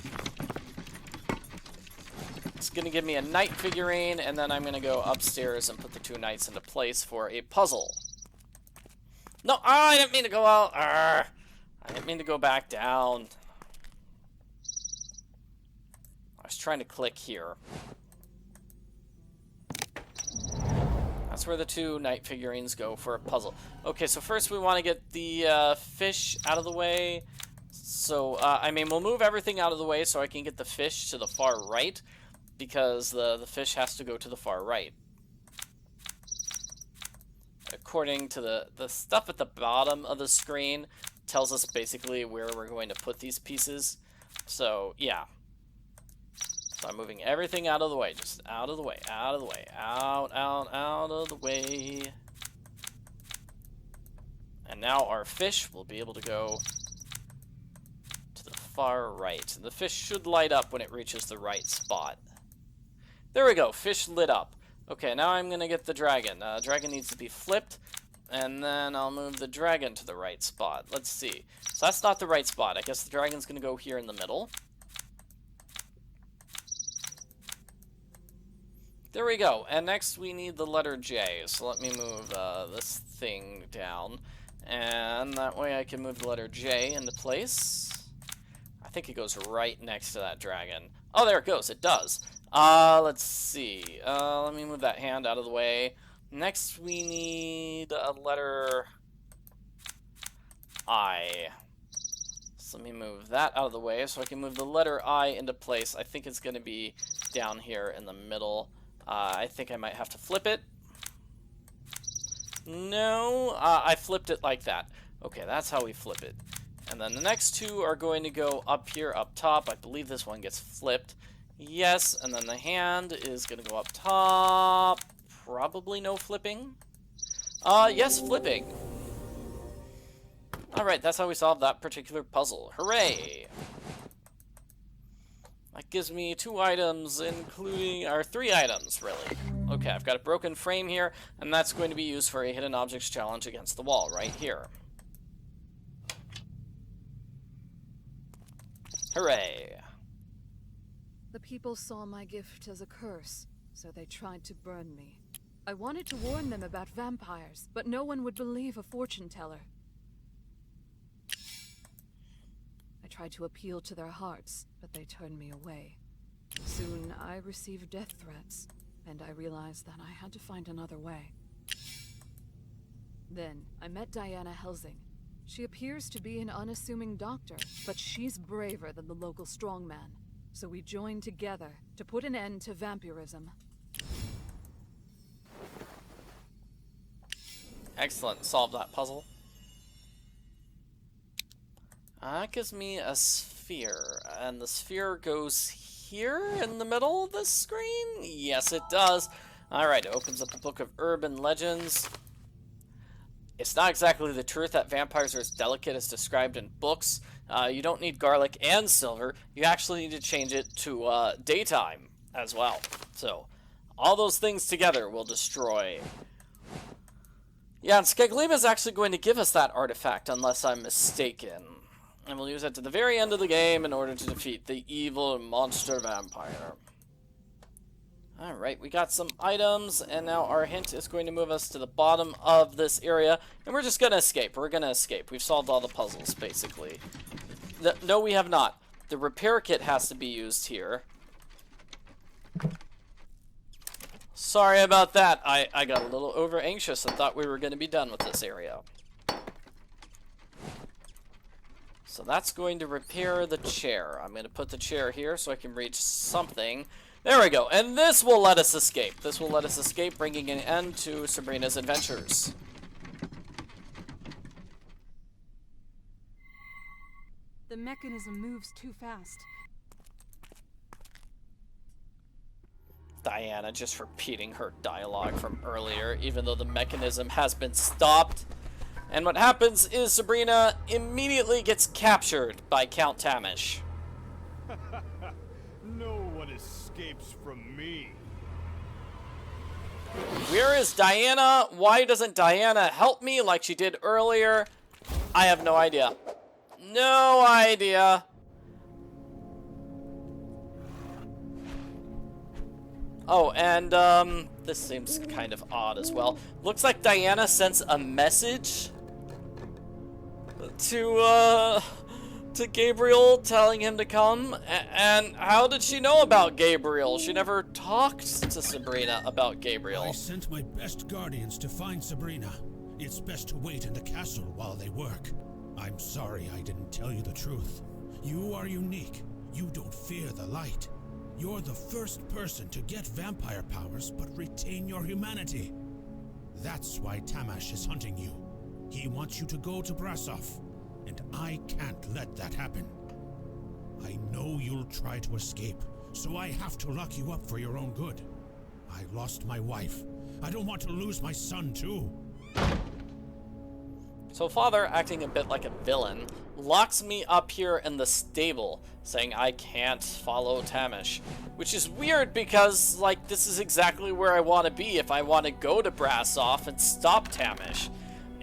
It's gonna give me a knight figurine, and then I'm gonna go upstairs and put the 2 knights into place for a puzzle. No, I didn't mean to go out. I didn't mean to go back down. I was trying to click here. That's where the 2 knight figurines go for a puzzle. Okay, so first we want to get the fish out of the way. So, I mean, we'll move everything out of the way so I can get the fish to the far right, because the fish has to go to the far right. According to the stuff at the bottom of the screen, tells us basically where we're going to put these pieces. So, yeah. So I'm moving everything out of the way, just out of the way, out of the way, out of the way. And now our fish will be able to go to the far right. The fish should light up when it reaches the right spot. There we go, fish lit up. Okay, now I'm gonna get the dragon. Dragon needs to be flipped, and then I'll move the dragon to the right spot. Let's see. So that's not the right spot. I guess the dragon's gonna go here in the middle. There we go, and next we need the letter J, so let me move this thing down, and that way I can move the letter J into place. I think it goes right next to that dragon. Oh, there it goes, it does. Let's see, let me move that hand out of the way. Next we need a letter I. So let me move that out of the way so I can move the letter I into place. I think it's going to be down here in the middle. I think I might have to flip it. No, I flipped it like that. Okay, that's how we flip it. And then the next 2 are going to go up here, up top. I believe this one gets flipped. Yes, and then the hand is going to go up top. Probably no flipping. Yes, flipping. Alright, that's how we solved that particular puzzle. Hooray! That gives me 2 items, including, or 3 items, really. Okay, I've got a broken frame here, and that's going to be used for a hidden objects challenge against the wall, right here. Hooray! The people saw my gift as a curse, so they tried to burn me. I wanted to warn them about vampires, but no one would believe a fortune teller. I tried to appeal to their hearts, but they turned me away. Soon, I received death threats, and I realized that I had to find another way. Then, I met Diana Helsing. She appears to be an unassuming doctor, but she's braver than the local strongman. So we joined together to put an end to vampirism. Excellent. Solve that puzzle. That gives me a sphere, and the sphere goes here in the middle of the screen? Yes, it does. Alright, it opens up the book of urban legends. It's not exactly the truth that vampires are as delicate as described in books. You don't need garlic and silver. You actually need to change it to daytime as well. So, all those things together will destroy. Yeah, and Skeglima is actually going to give us that artifact, unless I'm mistaken. And we'll use it to the very end of the game in order to defeat the evil monster vampire. Alright, we got some items, and now our hint is going to move us to the bottom of this area, and we're just going to escape. We're going to escape. We've solved all the puzzles, basically. No, we have not. The repair kit has to be used here. Sorry about that. I got a little over anxious and thought we were going to be done with this area. So that's going to repair the chair. I'm going to put the chair here so I can reach something. There we go. And this will let us escape. This will let us escape, bringing an end to Sabrina's adventures. The mechanism moves too fast. Diana just repeating her dialogue from earlier, even though the mechanism has been stopped. And what happens is Sabrina immediately gets captured by Count Tamash. No one escapes from me. Where is Diana? Why doesn't Diana help me like she did earlier? I have no idea. No idea. Oh, and this seems kind of odd as well. Looks like Diana sends a message to Gabriel telling him to come. And how did she know about Gabriel? She never talked to Sabrina about Gabriel. I sent my best guardians to find Sabrina. It's best to wait in the castle while they work. I'm sorry I didn't tell you the truth. You are unique. You don't fear the light. You're the first person to get vampire powers but retain your humanity. That's why Tamash is hunting you. He wants you to go to Brasov, and I can't let that happen. I know you'll try to escape, so I have to lock you up for your own good. I lost my wife. I don't want to lose my son too. So Father, acting a bit like a villain, locks me up here in the stable, saying I can't follow Tamash. Which is weird because, like, this is exactly where I want to be if I want to go to Brasov and stop Tamash.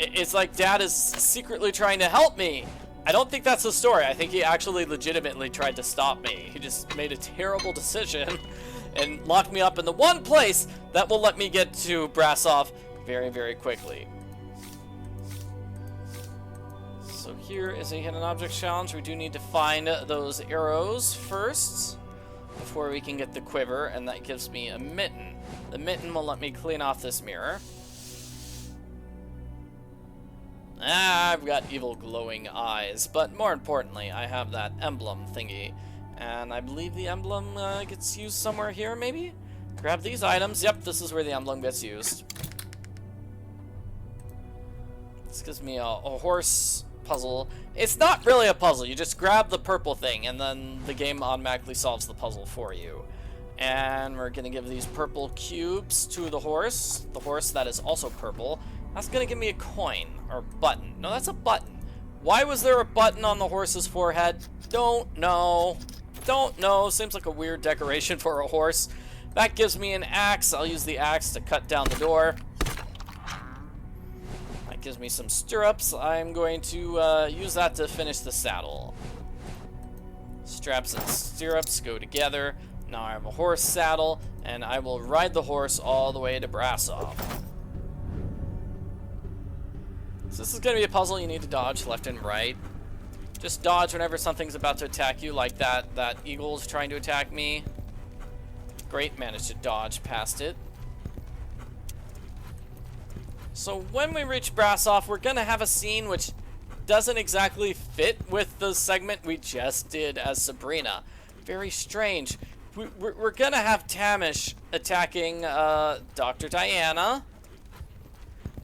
It's like Dad is secretly trying to help me. I don't think that's the story. I think he actually legitimately tried to stop me. He just made a terrible decision and locked me up in the one place that will let me get to Brasov very, very quickly. So here is a hidden object challenge. We do need to find those arrows first before we can get the quiver, and that gives me a mitten. The mitten will let me clean off this mirror. I've got evil glowing eyes, but more importantly, I have that emblem thingy, and I believe the emblem gets used somewhere here, maybe? Grab these items. Yep, this is where the emblem gets used. This gives me a horse puzzle. It's not really a puzzle. You just grab the purple thing, and then the game automatically solves the puzzle for you. And we're going to give these purple cubes to the horse that is also purple. That's going to give me a coin, or button. No, that's a button. Why was there a button on the horse's forehead? Don't know. Don't know. Seems like a weird decoration for a horse. That gives me an axe. I'll use the axe to cut down the door. That gives me some stirrups. I'm going to use that to finish the saddle. Straps and stirrups go together. Now I have a horse saddle, and I will ride the horse all the way to Brasov. So this is going to be a puzzle you need to dodge left and right. Just dodge whenever something's about to attack you, like that eagle's trying to attack me. Great, managed to dodge past it. So when we reach Brassoff, we're gonna have a scene which doesn't exactly fit with the segment we just did as Sabrina. Very strange. We're gonna have Tamash attacking Dr. Diana.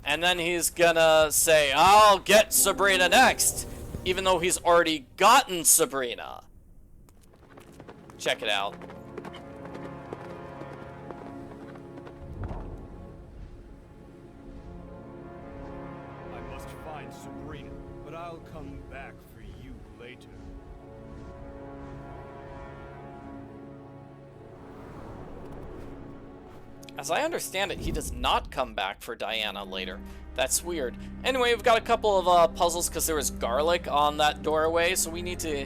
And then he's gonna say, I'll get Sabrina next. Even though he's already gotten Sabrina. Check it out. I must find Sabrina, but I'll come back for you later. As I understand it, he does not come back for Diana later. That's weird. Anyway, we've got a couple of puzzles because there was garlic on that doorway, so we need to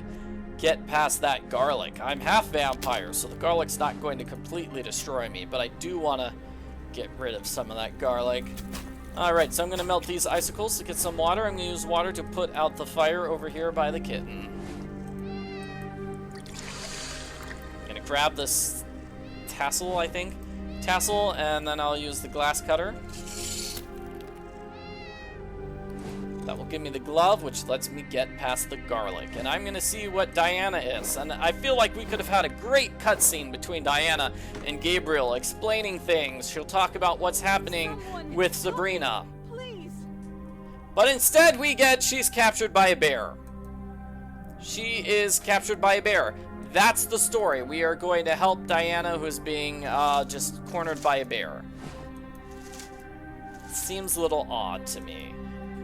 get past that garlic. I'm half vampire, so the garlic's not going to completely destroy me, but I do want to get rid of some of that garlic. Alright, so I'm going to melt these icicles to get some water. I'm going to use water to put out the fire over here by the kitten. I'm going to grab this tassel, I think. Tassel, and then I'll use the glass cutter. That will give me the glove, which lets me get past the garlic. And I'm gonna see what Diana is. And I feel like we could have had a great cutscene between Diana and Gabriel explaining things. She'll talk about what's happening with Sabrina. Please. But instead we get she's captured by a bear. She is captured by a bear. That's the story. We are going to help Diana, who's being just cornered by a bear. Seems a little odd to me.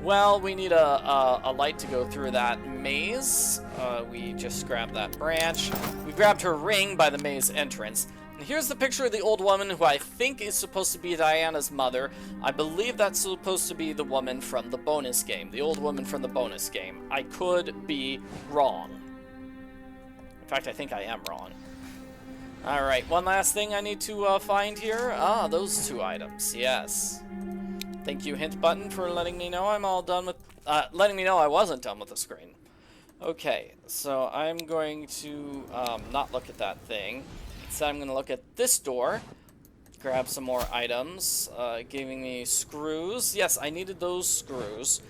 Well, we need a light to go through that maze. We just grabbed that branch. We grabbed her ring by the maze entrance. And here's the picture of the old woman who I think is supposed to be Diana's mother. I believe that's supposed to be the woman from the bonus game. The old woman from the bonus game. I could be wrong. In fact, I think I am wrong. Alright, one last thing I need to find here. Ah, those two items. Yes. Thank you, hint button, for letting me know I'm all done with... letting me know I wasn't done with the screen. Okay, so I'm going to not look at that thing. Instead, I'm going to look at this door. Grab some more items. Giving me screws. Yes, I needed those screws.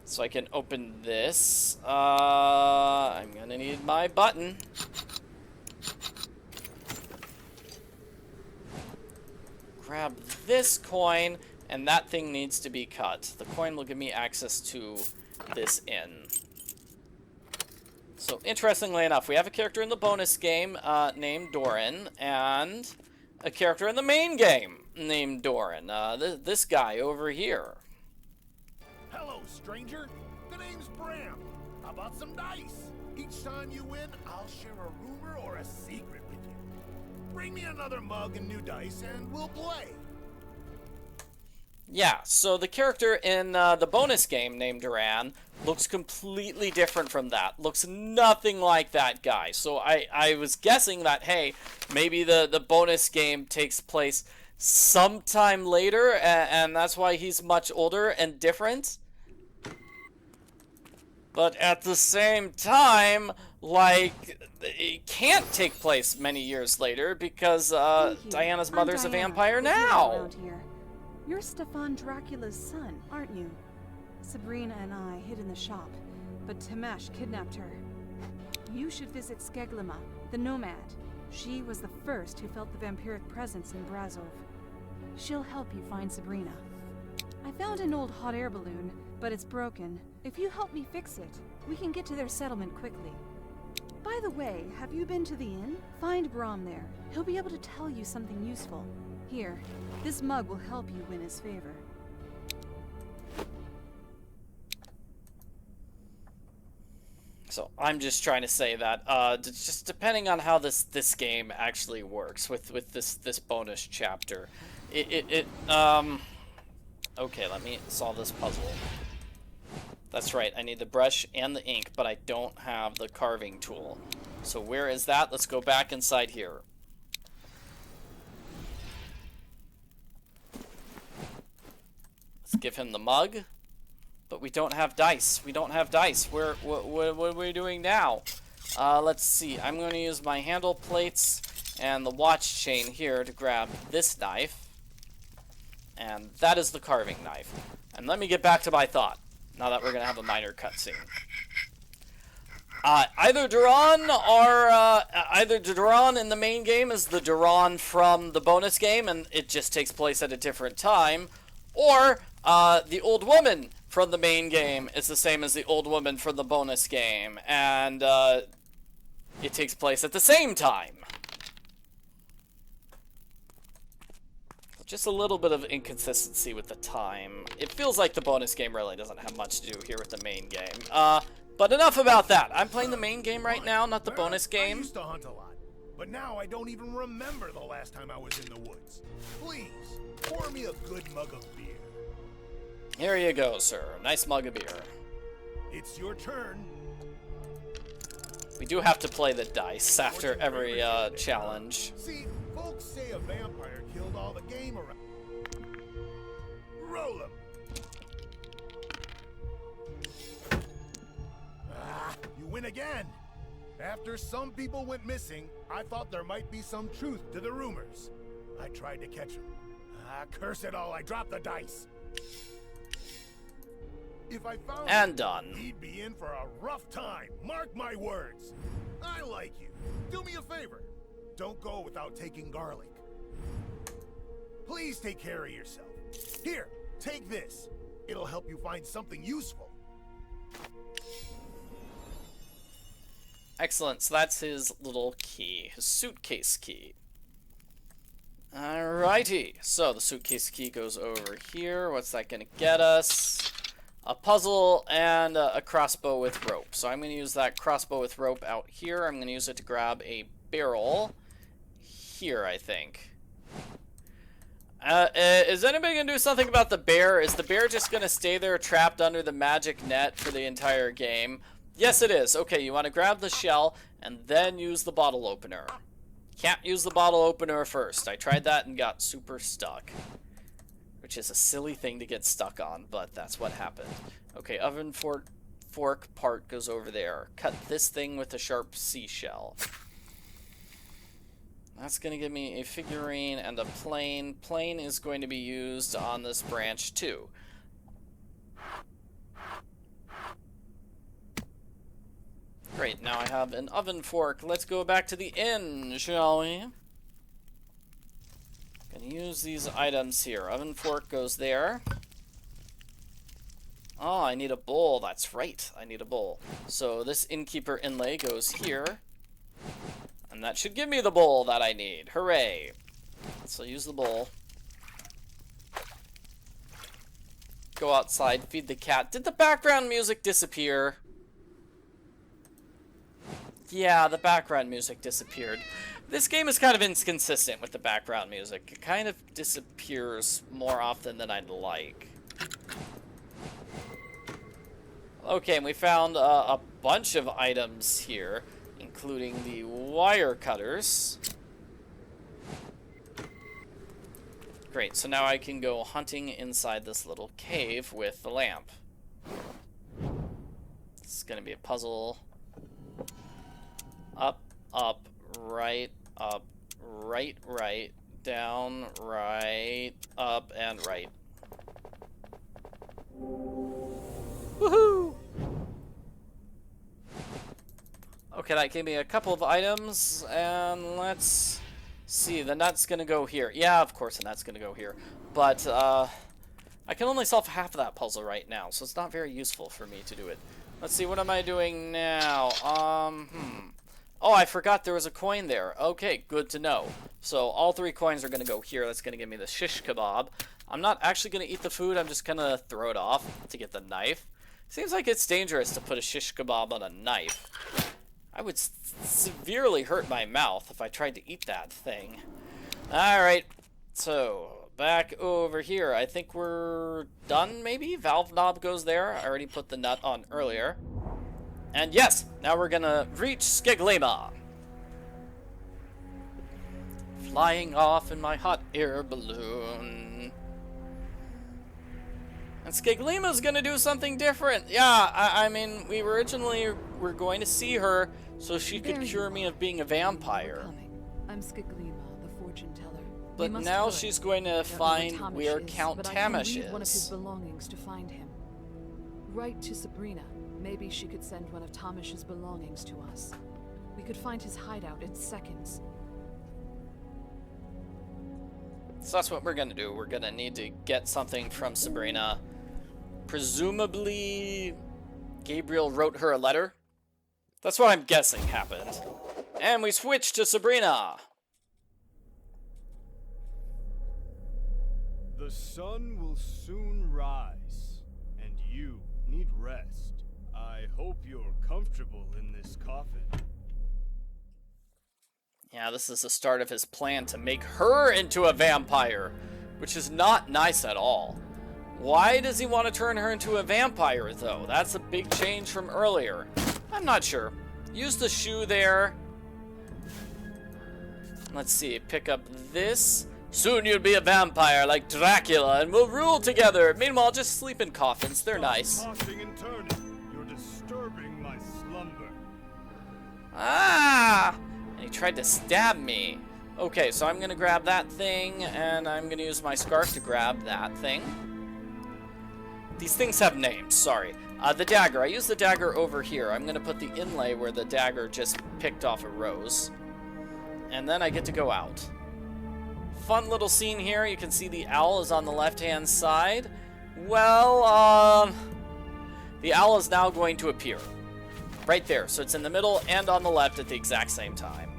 So I can open this. I'm going to need my button. Grab this coin. And that thing needs to be cut. The coin will give me access to this inn. So, interestingly enough, we have a character in the bonus game named Doran, and a character in the main game named Doran. This guy over here. Hello, stranger. The name's Bram. How about some dice? Each time you win, I'll share a rumor or a secret with you. Bring me another mug and new dice, and we'll play. Yeah, so the character in the bonus game named Duran looks completely different from that. Looks nothing like that guy. So I was guessing that, hey, maybe the bonus game takes place sometime later, and that's why he's much older and different. But at the same time, like, it can't take place many years later because Diana's mother's a vampire now. You're Stefan Dracula's son, aren't you? Sabrina and I hid in the shop, but Tamash kidnapped her. You should visit Skeglima, the nomad. She was the first who felt the vampiric presence in Brasov. She'll help you find Sabrina. I found an old hot air balloon, but it's broken. If you help me fix it, we can get to their settlement quickly. By the way, have you been to the inn? Find Brom there. He'll be able to tell you something useful. Here, this mug will help you win his favor. So I'm just trying to say that just depending on how this game actually works with this bonus chapter, okay, let me solve this puzzle. That's right, I need the brush and the ink, but I don't have the carving tool. So where is that? Let's go back inside here. Let's give him the mug. But we don't have dice. We don't have dice. What are we doing now? Let's see. I'm going to use my handle plates and the watch chain here to grab this knife. And that is the carving knife. And let me get back to my thought, now that we're going to have a minor cutscene. Either Duran in the main game is the Duran from the bonus game, and it just takes place at a different time, or the old woman from the main game is the same as the old woman from the bonus game, and it takes place at the same time. Just a little bit of inconsistency with the time. It feels like the bonus game really doesn't have much to do here with the main game. But enough about that. I'm playing the main game right now, not the bonus game. I used to hunt a lot, but now I don't even remember the last time I was in the woods. Please, pour me a good mug of beer. Here you go, sir. Nice mug of beer. It's your turn. We do have to play the dice after every challenge. See, folks say a vampire killed all the game around. Roll 'em. You win again. After some people went missing, I thought there might be some truth to the rumors. I tried to catch them. Curse it all, I dropped the dice. If I found and done. He'd be in for a rough time. Mark my words. I like you. Do me a favor. Don't go without taking garlic. Please take care of yourself. Here, take this. It'll help you find something useful. Excellent. So that's his little key, his suitcase key. Alrighty. So the suitcase key goes over here. What's that going to get us? A puzzle and a crossbow with rope. So I'm going to use that crossbow with rope out here. I'm going to use it to grab a barrel here, I think. Is anybody going to do something about the bear? Is the bear just going to stay there trapped under the magic net for the entire game? Yes, it is. Okay, you want to grab the shell and then use the bottle opener. Can't use the bottle opener first. I tried that and got super stuck. Which is a silly thing to get stuck on, but that's what happened. Okay, oven fork part goes over there. Cut this thing with a sharp seashell. That's going to give me a figurine and a plane. Plane is going to be used on this branch too. Great, now I have an oven fork. Let's go back to the inn, shall we? Gonna use these items here. Oven fork goes there. Oh, I need a bowl. That's right, I need a bowl. So this innkeeper inlay goes here. And that should give me the bowl that I need. Hooray. So use the bowl. Go outside, feed the cat. Did the background music disappear? Yeah, the background music disappeared. This game is kind of inconsistent with the background music. It kind of disappears more often than I'd like. Okay, and we found a bunch of items here, including the wire cutters. Great, so now I can go hunting inside this little cave with the lamp. It's gonna be a puzzle. Up, up, right, down, right, up, and right. Woohoo! Okay, that gave me a couple of items, and let's see, the nut's gonna go here. Yeah, of course the nut's gonna go here. But, I can only solve half of that puzzle right now, so it's not very useful for me to do it. Let's see, what am I doing now? Oh, I forgot there was a coin there. Okay, good to know. So all 3 coins are going to go here. That's going to give me the shish kebab. I'm not actually going to eat the food. I'm just going to throw it off to get the knife. Seems like it's dangerous to put a shish kebab on a knife. I would severely hurt my mouth if I tried to eat that thing. Alright, so back over here. I think we're done, maybe? Valve knob goes there. I already put the nut on earlier. And yes, now we're gonna reach Skeglema. Flying off in my hot air balloon. And Skeglima's gonna do something different. Yeah, I mean, we originally were going to see her so she could cure me of being a vampire. I'm Skeglima, the fortune teller. But now she's going to find where Count Tamash one of his is. belongings to find him. Write to Sabrina. Maybe she could send one of Tamash's belongings to us. We could find his hideout in seconds. So that's what we're gonna do. We're gonna need to get something from Sabrina. Presumably, Gabriel wrote her a letter. That's what I'm guessing happened. And we switch to Sabrina. The sun will soon rise, and you need rest. I hope you're comfortable in this coffin. Yeah, this is the start of his plan to make her into a vampire, which is not nice at all. Why does he want to turn her into a vampire, though? That's a big change from earlier. I'm not sure. Use the shoe there. Let's see, pick up this. Soon you'll be a vampire like Dracula, and we'll rule together. Meanwhile, just sleep in coffins. They're nice. Tossing and turning. You're disturbing my slumber. Ah! And he tried to stab me. Okay, so I'm gonna grab that thing, and I'm gonna use my scarf to grab that thing. These things have names, sorry. The dagger, I use the dagger over here. I'm gonna put the inlay where the dagger just picked off a rose. And then I get to go out. Fun little scene here. You can see the owl is on the left-hand side. Well, the owl is now going to appear. Right there, so it's in the middle and on the left at the exact same time.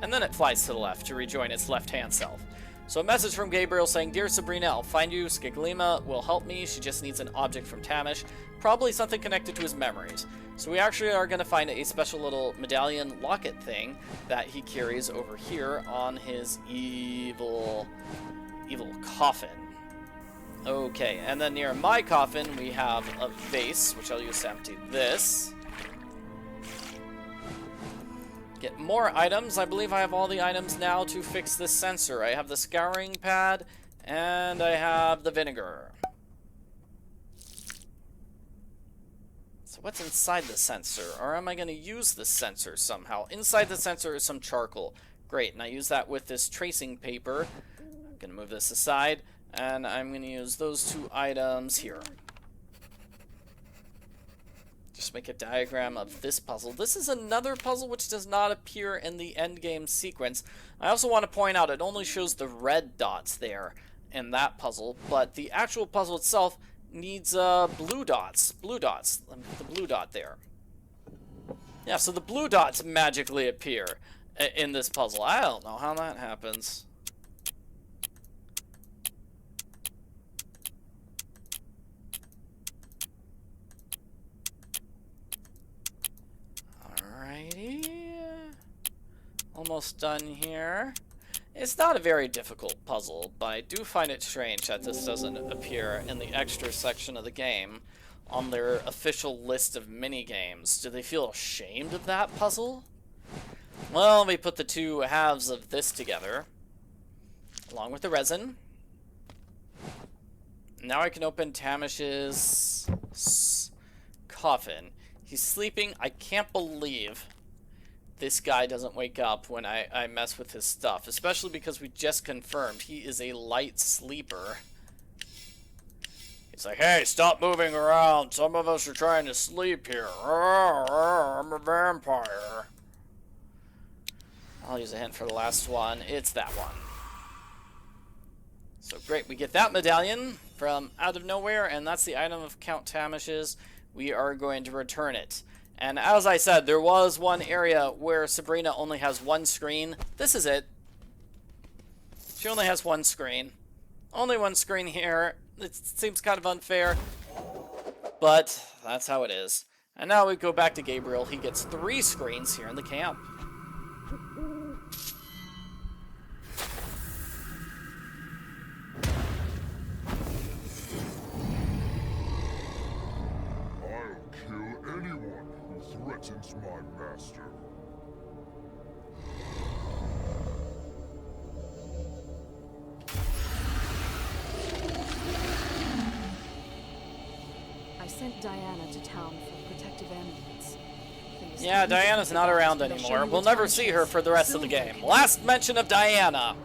And then it flies to the left to rejoin its left-hand self. So a message from Gabriel saying, Dear Sabrina, I'll find you. Skeglima will help me. She just needs an object from Tamash. Probably something connected to his memories. So we actually are going to find a special little medallion locket thing that he carries over here on his evil coffin. Okay, and then near my coffin we have a vase, which I'll use to empty this. Get more items. I believe I have all the items now to fix this sensor. I have the scouring pad, and I have the vinegar. So what's inside the sensor? Or am I going to use the sensor somehow? Inside the sensor is some charcoal. Great, and I use that with this tracing paper. I'm going to move this aside, and I'm going to use those two items here. Just make a diagram of this puzzle. This is another puzzle which does not appear in the endgame sequence. I also want to point out it only shows the red dots there in that puzzle, but the actual puzzle itself needs blue dots. Blue dots. Let me put the blue dot there. Yeah, so the blue dots magically appear in this puzzle. I don't know how that happens. Almost done here. It's not a very difficult puzzle, but I do find it strange that this doesn't appear in the extra section of the game on their official list of mini-games. Do they feel ashamed of that puzzle? Well, we put the two halves of this together, along with the resin. Now I can open Tamash's coffin. He's sleeping. I can't believe this guy doesn't wake up when I mess with his stuff, especially because we just confirmed he is a light sleeper. He's like, hey, stop moving around. Some of us are trying to sleep here. I'm a vampire. I'll use a hint for the last one. It's that one. So great, we get that medallion from out of nowhere, and that's the item of Count Tamash's. We are going to return it. And as I said, there was one area where Sabrina only has one screen. This is it. She only has one screen. Only one screen here. It seems kind of unfair, but that's how it is. And now we go back to Gabriel. He gets 3 screens here in the camp. Threatens my master. Diana to town for protective amulets. Things Yeah, don't Diana's usually not go around without anymore. showing We'll the never time see her she's for the rest of the silver. game. Last mention of Diana!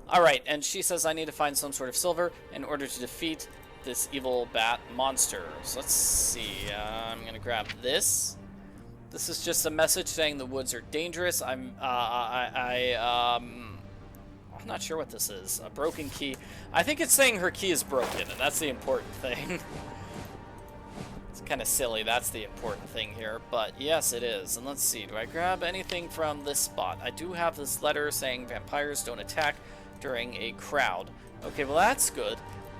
Alright, and she says I need to find some sort of silver in order to defeat this evil bat monster. So let's see. I'm gonna grab this. This is just a message saying the woods are dangerous. I'm not sure what this is. A broken key. I think it's saying her key is broken, and that's the important thing. It's kind of silly. That's the important thing here, but yes, it is. And let's see. Do I grab anything from this spot? I do have this letter saying vampires don't attack during a crowd. Okay, well that's good.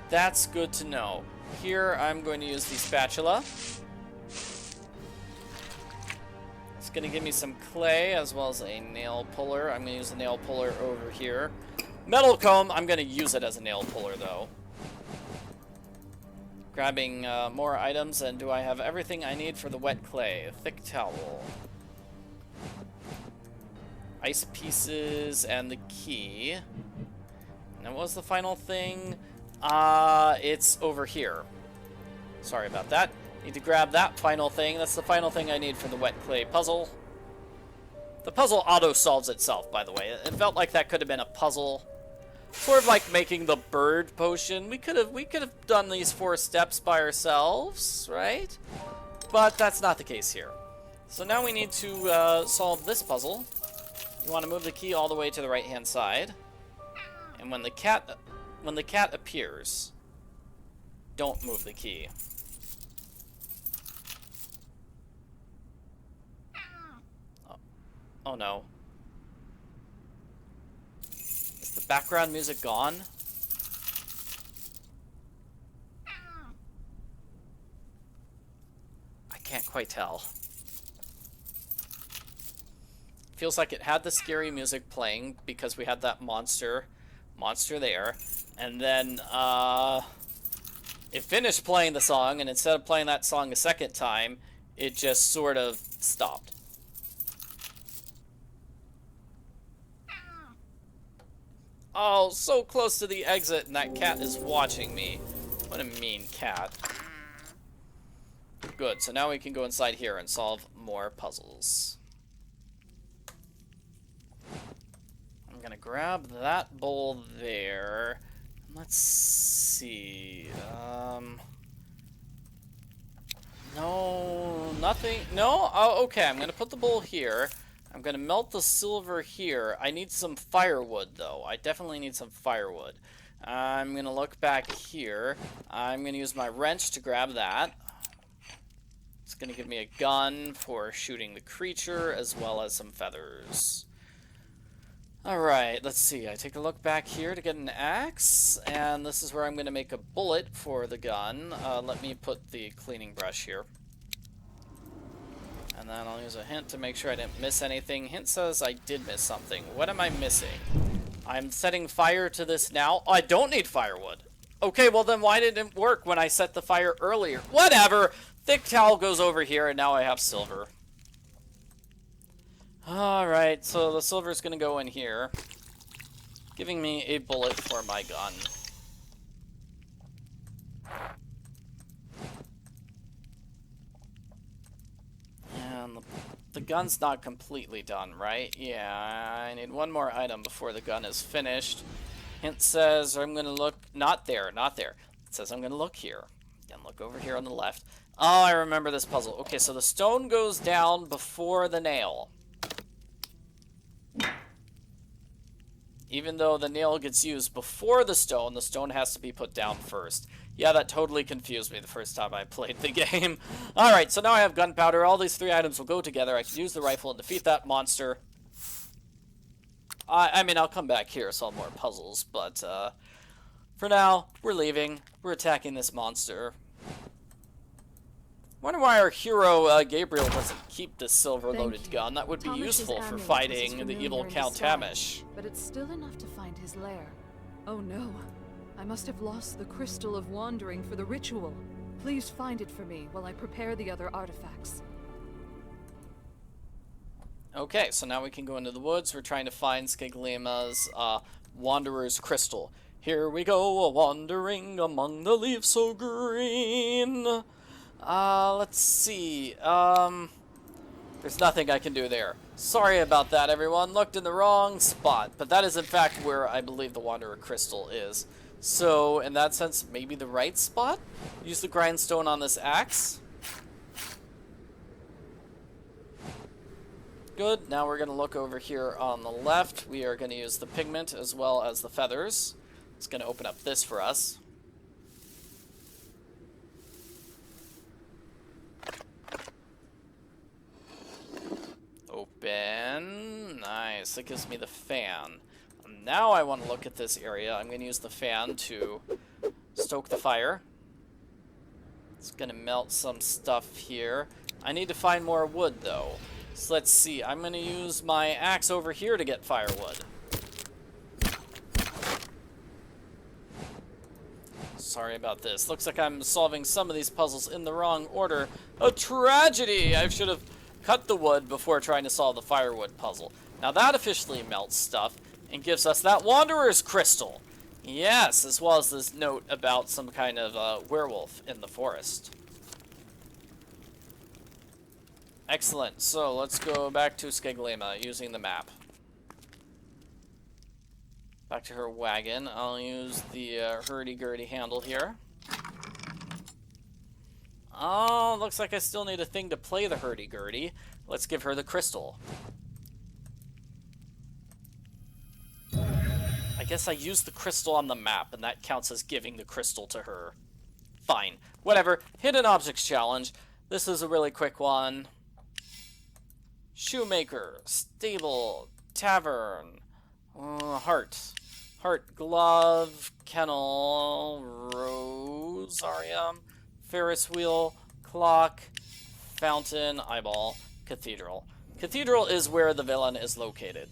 That's good to know. Here, I'm going to use the spatula. It's going to give me some clay as well as a nail puller. I'm going to use the nail puller over here. Metal comb, I'm going to use it as a nail puller though. Grabbing more items, and do I have everything I need for the wet clay? A thick towel. Ice pieces and the key. And what was the final thing? It's over here. Sorry about that. Need to grab that final thing. That's the final thing I need for the wet clay puzzle. The puzzle auto-solves itself, by the way. It felt like that could have been a puzzle. Sort of like making the bird potion. We could have done these 4 steps by ourselves, right? But that's not the case here. So now we need to solve this puzzle. You want to move the key all the way to the right-hand side. And when the cat appears, don't move the key. Oh no. Is the background music gone? I can't quite tell. Feels like it had the scary music playing because we had that monster there, and then it finished playing the song, and instead of playing that song a second time, it just sort of stopped. Oh, so close to the exit, and that cat is watching me. What a mean cat. Good, so now we can go inside here and solve more puzzles. I'm gonna grab that bowl there. Let's see. No, nothing. No? Oh, okay. I'm gonna put the bowl here. I'm gonna melt the silver here. I need some firewood, though. I definitely need some firewood. I'm gonna look back here. I'm gonna use my wrench to grab that. It's gonna give me a gun for shooting the creature, as well as some feathers. Alright, let's see. I take a look back here to get an axe, and this is where I'm going to make a bullet for the gun. Let me put the cleaning brush here. And then I'll use a hint to make sure I didn't miss anything. Hint says I did miss something. What am I missing? I'm setting fire to this now. Oh, I don't need firewood. Okay, well then why didn't it work when I set the fire earlier? Whatever! Thick towel goes over here, and now I have silver. Alright, so the silver's gonna go in here, giving me a bullet for my gun. And the gun's not completely done, right? Yeah, I need one more item before the gun is finished. Hint says I'm gonna look, not there, not there. It says I'm gonna look here, then look over here on the left. Oh, I remember this puzzle. Okay, so the stone goes down before the nail. Even though the nail gets used before the stone has to be put down first. Yeah, that totally confused me the first time I played the game. Alright, so now I have gunpowder. All these 3 items will go together. I can use the rifle and defeat that monster. I mean, I'll come back here, solve more puzzles, but for now, we're leaving. We're attacking this monster. Wonder why our hero, Gabriel, doesn't keep this silver-loaded gun. That would be useful for fighting the evil Count Tamash. But it's still enough to find his lair. Oh no. I must have lost the Crystal of Wandering for the ritual. Please find it for me while I prepare the other artifacts. Okay, so now we can go into the woods. We're trying to find Skeglima's Wanderer's Crystal. Here we go, a-wandering among the leaves so green. Let's see. There's nothing I can do there. Sorry about that, everyone. Looked in the wrong spot. But that is, in fact, where I believe the Wanderer Crystal is. So, in that sense, maybe the right spot? Use the grindstone on this axe. Good. Now we're going to look over here on the left. We are going to use the pigment as well as the feathers. It's going to open up this for us. Open. Nice. That gives me the fan. Now I want to look at this area. I'm going to use the fan to stoke the fire. It's going to melt some stuff here. I need to find more wood, though. So let's see. I'm going to use my axe over here to get firewood. Sorry about this. Looks like I'm solving some of these puzzles in the wrong order. A tragedy! I should have cut the wood before trying to solve the firewood puzzle. Now that officially melts stuff and gives us that Wanderer's Crystal. Yes, as well as this note about some kind of werewolf in the forest. Excellent. So let's go back to Skeglema using the map. Back to her wagon. I'll use the hurdy-gurdy handle here. Oh, looks like I still need a thing to play the hurdy-gurdy. Let's give her the crystal. I guess I used the crystal on the map, and that counts as giving the crystal to her. Fine. Whatever. Hidden Objects Challenge. This is a really quick one. Shoemaker, stable, tavern, heart, glove, kennel, rosarium, Ferris wheel, clock, fountain, eyeball, cathedral. Cathedral is where the villain is located.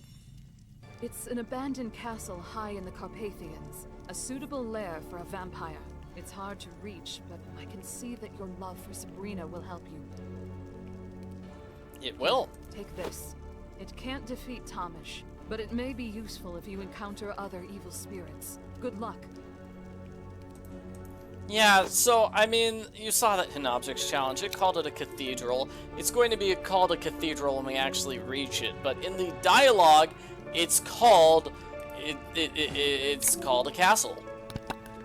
It's an abandoned castle high in the Carpathians, a suitable lair for a vampire. It's hard to reach, but I can see that your love for Sabrina will help you. It will. Take this. It can't defeat Tamash, but it may be useful if you encounter other evil spirits. Good luck. Yeah, so, I mean, you saw that Hidden Objects Challenge. It called it a cathedral. It's going to be called a cathedral when we actually reach it, but in the dialogue, it's called a castle.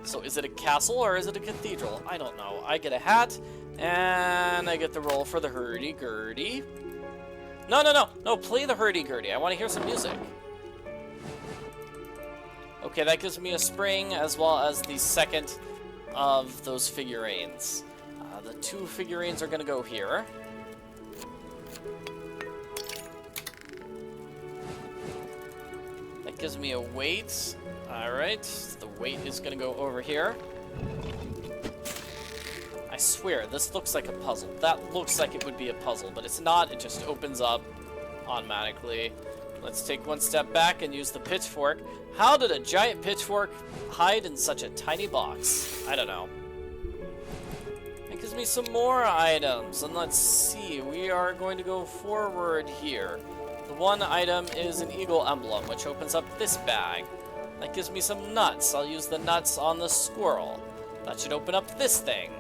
So is it a castle or is it a cathedral? I don't know. I get a hat, and I get the roll for the hurdy-gurdy. No, play the hurdy-gurdy. I want to hear some music. Okay, that gives me a spring as well as the second of those figurines. The two figurines are going to go here. That gives me a weight. Alright, the weight is going to go over here. I swear, this looks like a puzzle. That looks like it would be a puzzle, but it's not. It just opens up automatically. Let's take one step back and use the pitchfork. How did a giant pitchfork hide in such a tiny box? I don't know. It gives me some more items, and let's see. We are going to go forward here. The one item is an eagle emblem, which opens up this bag. That gives me some nuts. I'll use the nuts on the squirrel. That should open up this thing.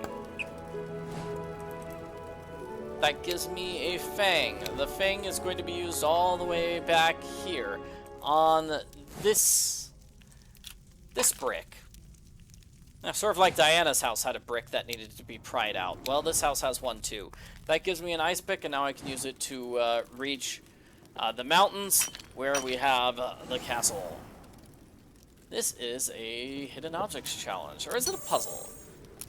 That gives me a fang. The fang is going to be used all the way back here on this brick. Now, sort of like Diana's house had a brick that needed to be pried out. Well, this house has one too. That gives me an ice pick, and now I can use it to reach the mountains where we have the castle. This is a Hidden Objects Challenge, or is it a puzzle?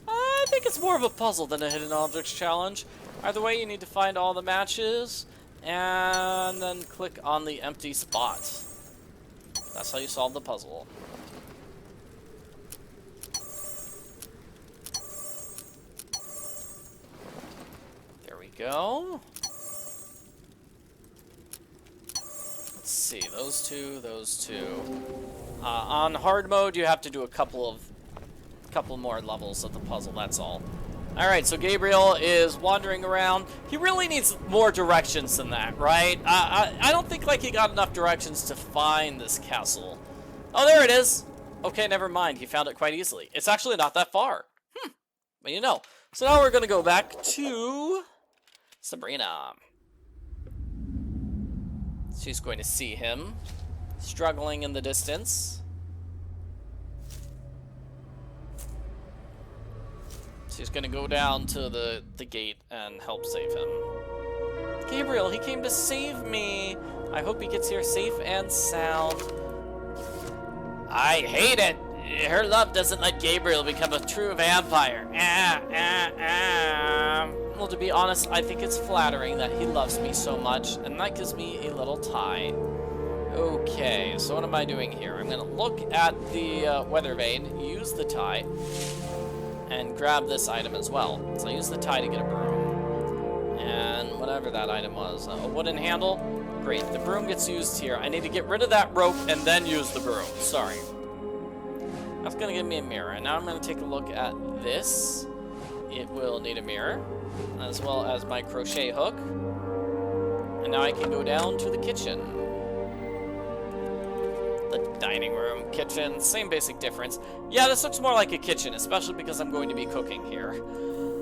I think it's more of a puzzle than a Hidden Objects Challenge. Either way, you need to find all the matches, and then click on the empty spot. That's how you solve the puzzle. There we go. Let's see, those two. On hard mode, you have to do a couple more levels of the puzzle, that's all. Alright, so Gabriel is wandering around. He really needs more directions than that, right? I don't think like he got enough directions to find this castle. Oh, there it is! Okay, never mind. He found it quite easily. It's actually not that far. But you know, So now we're gonna go back to Sabrina. She's going to see him struggling in the distance. She's gonna go down to the gate and help save him. Gabriel, he came to save me. I hope he gets here safe and sound. I hate it. Her love doesn't let Gabriel become a true vampire. Well, to be honest, I think it's flattering that he loves me so much, and that gives me a little tie. Okay, so what am I doing here? I'm gonna look at the weather vane, use the tie, and grab this item as well. So I use the tie to get a broom. And whatever that item was, a wooden handle. Great, the broom gets used here. I need to get rid of that rope and then use the broom. Sorry. That's gonna give me a mirror. Now I'm gonna take a look at this. It will need a mirror, as well as my crochet hook. And now I can go down to the kitchen. The dining room, kitchen, same basic difference. Yeah, this looks more like a kitchen, especially because I'm going to be cooking here.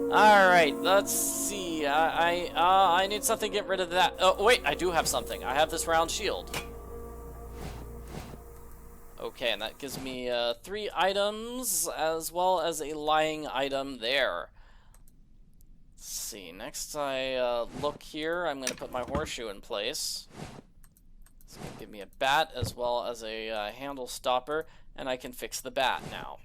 Alright, let's see. I need something to get rid of that. Oh, wait, I do have something. I have this round shield. Okay, and that gives me 3 items, as well as a lying item there. Let's see, next I look here, I'm going to put my horseshoe in place. It's going to give me a bat, as well as a handle stopper, and I can fix the bat now.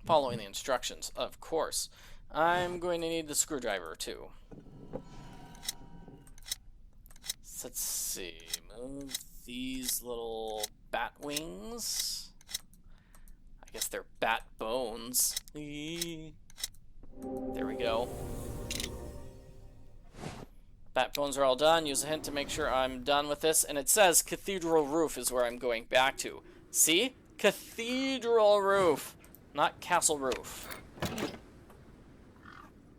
Following the instructions, of course. I'm going to need the screwdriver, too. So let's see, move these little bat wings. I guess they're bat bones. There we go. Bat bones are all done. Use a hint to make sure I'm done with this. And it says Cathedral Roof is where I'm going back to. See? Cathedral Roof, not Castle Roof.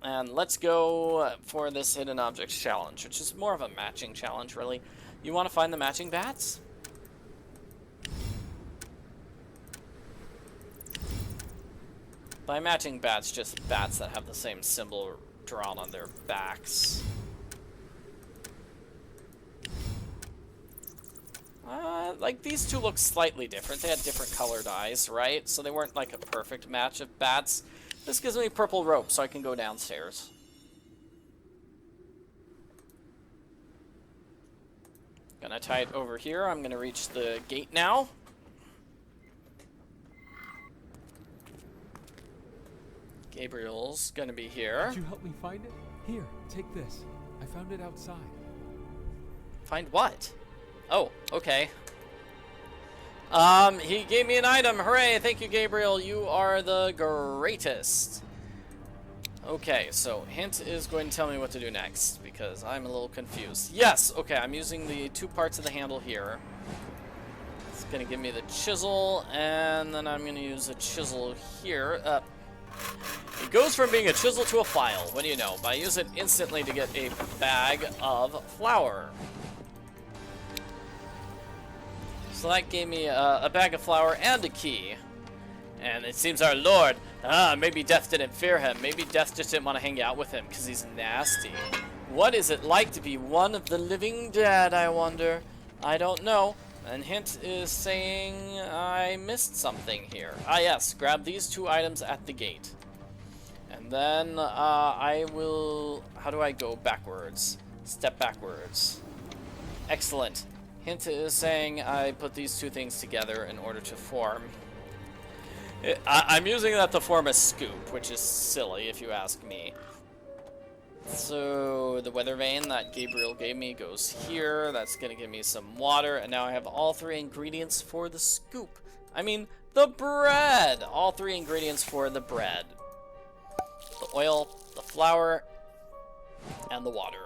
And let's go for this Hidden Objects challenge, which is more of a matching challenge, really. You want to find the matching bats? By matching bats, just bats that have the same symbol drawn on their backs. Like, these two look slightly different. They had different colored eyes, right? So they weren't like a perfect match of bats. This gives me purple rope so I can go downstairs. Gonna tie it over here. I'm gonna reach the gate now. Gabriel's gonna be here. Did you help me find it? Here, take this. I found it outside. Find what? Oh, okay. He gave me an item. Hooray! Thank you, Gabriel. You are the greatest. Okay, so hint is going to tell me what to do next because I'm a little confused. Yes, okay, I'm using the 2 parts of the handle here. It's going to give me the chisel, and then I'm going to use a chisel here. It goes from being a chisel to a file. What do you know? I use it instantly to get a bag of flour. So that gave me a bag of flour and a key. And it seems our Lord, maybe Death didn't fear him. Maybe Death just didn't want to hang out with him because he's nasty. What is it like to be one of the living dead, I wonder? I don't know. And hint is saying I missed something here. Ah, yes, grab these 2 items at the gate. And then I will... How do I go backwards? Step backwards. Excellent. Hint is saying I put these 2 things together in order to form... I'm using that to form a scoop, which is silly if you ask me. So the weather vane that Gabriel gave me goes here. That's going to give me some water. And now I have all 3 ingredients for the scoop. I mean, the bread! All 3 ingredients for the bread. The oil, the flour, and the water.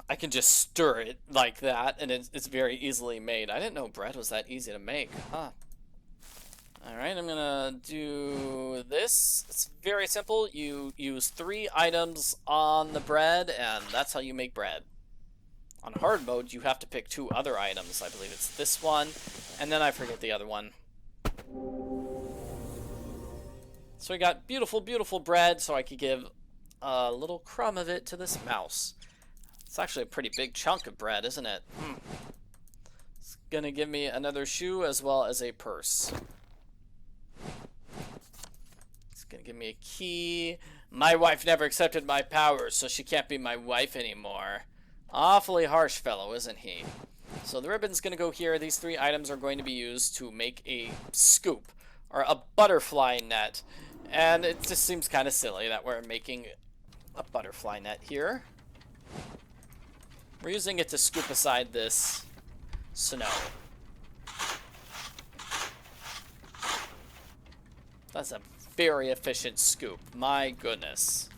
I can just stir it like that, and it's very easily made. I didn't know bread was that easy to make, huh? Alright, I'm gonna do this. It's very simple. You use 3 items on the bread, and that's how you make bread. On hard mode, you have to pick 2 other items. I believe it's this one, and then I forget the other one. So we got beautiful, beautiful bread, so I could give a little crumb of it to this mouse. It's actually a pretty big chunk of bread, isn't it? It's gonna give me another shoe as well as a purse. It's gonna give me a key. My wife never accepted my powers, so she can't be my wife anymore. Awfully harsh fellow, isn't he? So the ribbon's gonna go here. These 3 items are going to be used to make a scoop, or a butterfly net. And it just seems kind of silly that we're making a butterfly net here. We're using it to scoop aside this snow. That's a very efficient scoop. My goodness.